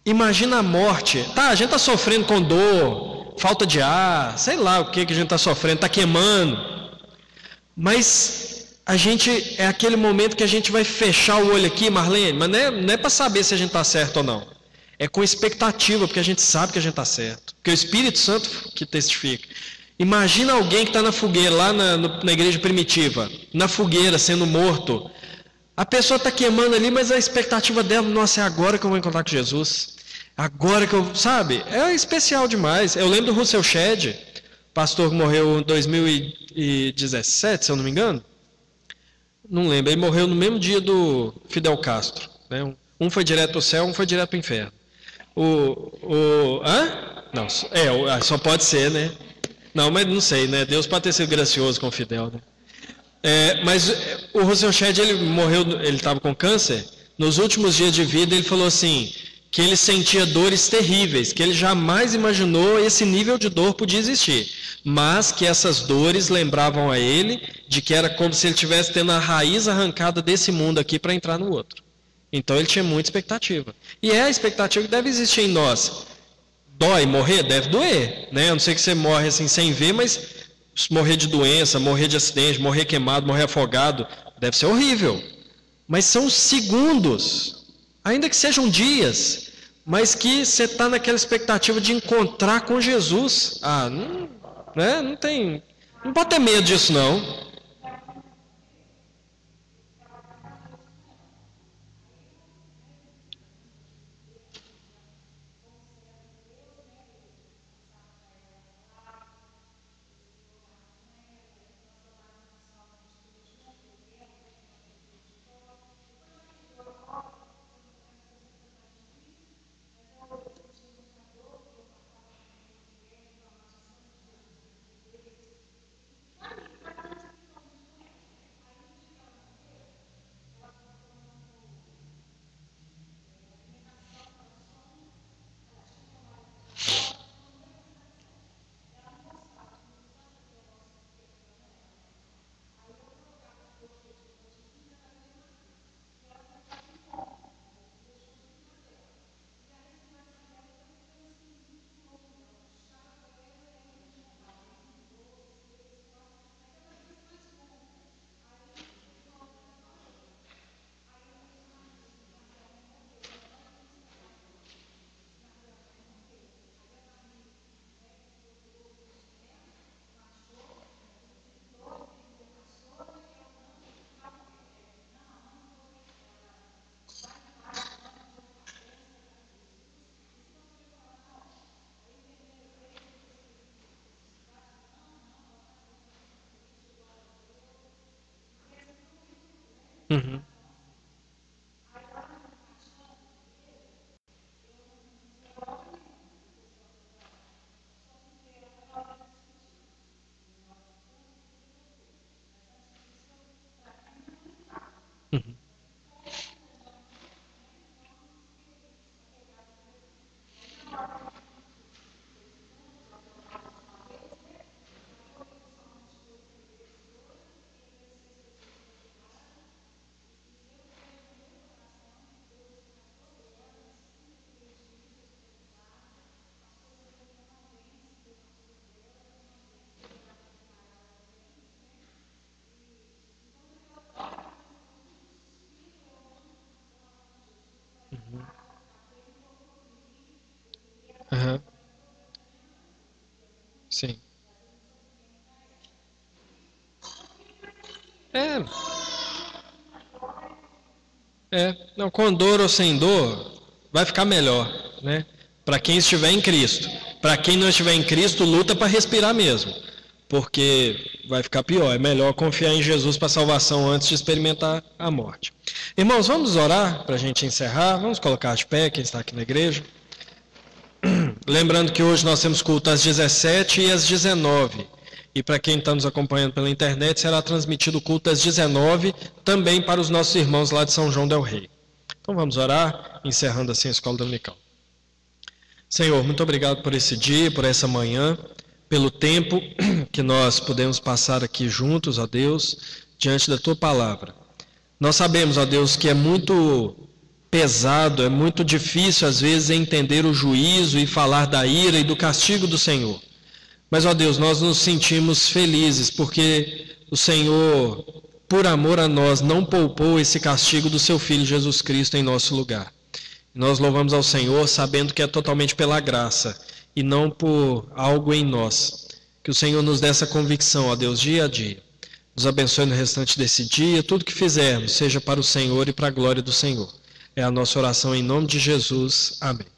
Imagina a morte. Tá, a gente está sofrendo com dor, falta de ar, sei lá o que a gente está sofrendo, está queimando. Mas a gente, é aquele momento que a gente vai fechar o olho aqui, Marlene, mas não é para saber se a gente está certo ou não. É com expectativa, porque a gente sabe que a gente está certo. Porque é o Espírito Santo que testifica. Imagina alguém que está na fogueira, lá na igreja primitiva, na fogueira, sendo morto. A pessoa está queimando ali, mas a expectativa dela, nossa, é agora que eu vou encontrar com Jesus. Agora que eu, sabe, é especial demais. Eu lembro do Russell Shedd, pastor que morreu em 2017, se eu não me engano. Não lembro, ele morreu no mesmo dia do Fidel Castro. Né? Um foi direto para o céu, um foi direto para o inferno. Hã? Não, só pode ser, né? Não, mas não sei, né? Deus pode ter sido gracioso com o Fidel, né? Mas o Russell Shedd, ele morreu, ele estava com câncer. Nos últimos dias de vida, ele falou assim, que ele sentia dores terríveis, que ele jamais imaginou esse nível de dor podia existir, mas que essas dores lembravam a ele de que era como se ele estivesse tendo a raiz arrancada desse mundo aqui para entrar no outro. Então ele tinha muita expectativa. E é a expectativa que deve existir em nós. Dói morrer? Deve doer, né? A não ser que você morre assim sem ver, mas morrer de doença, morrer de acidente, morrer queimado, morrer afogado, deve ser horrível. Mas são segundos, ainda que sejam dias, mas que você está naquela expectativa de encontrar com Jesus. Não, né? Não pode ter medo disso não. Uhum. Uhum. Uhum. Sim. É, não, com dor ou sem dor, vai ficar melhor, né? Para quem estiver em Cristo. Para quem não estiver em Cristo, luta para respirar mesmo, porque vai ficar pior. É melhor confiar em Jesus para a salvação antes de experimentar a morte. Irmãos, vamos orar para a gente encerrar. Vamos colocar de pé quem está aqui na igreja. Lembrando que hoje nós temos culto às 17 e às 19. E para quem está nos acompanhando pela internet, será transmitido o culto às 19, também para os nossos irmãos lá de São João del Rei. Então vamos orar, encerrando assim a escola dominical. Senhor, muito obrigado por esse dia, por essa manhã, pelo tempo que nós podemos passar aqui juntos, ó Deus, diante da Tua palavra. Nós sabemos, ó Deus, que é muito pesado, é muito difícil às vezes entender o juízo e falar da ira e do castigo do Senhor. Mas, ó Deus, nós nos sentimos felizes porque o Senhor, por amor a nós, não poupou esse castigo do Seu Filho Jesus Cristo em nosso lugar. Nós louvamos ao Senhor sabendo que é totalmente pela graça e não por algo em nós. Que o Senhor nos dê essa convicção, ó Deus, dia a dia. Nos abençoe no restante desse dia, tudo que fizermos, seja para o Senhor e para a glória do Senhor. É a nossa oração em nome de Jesus. Amém.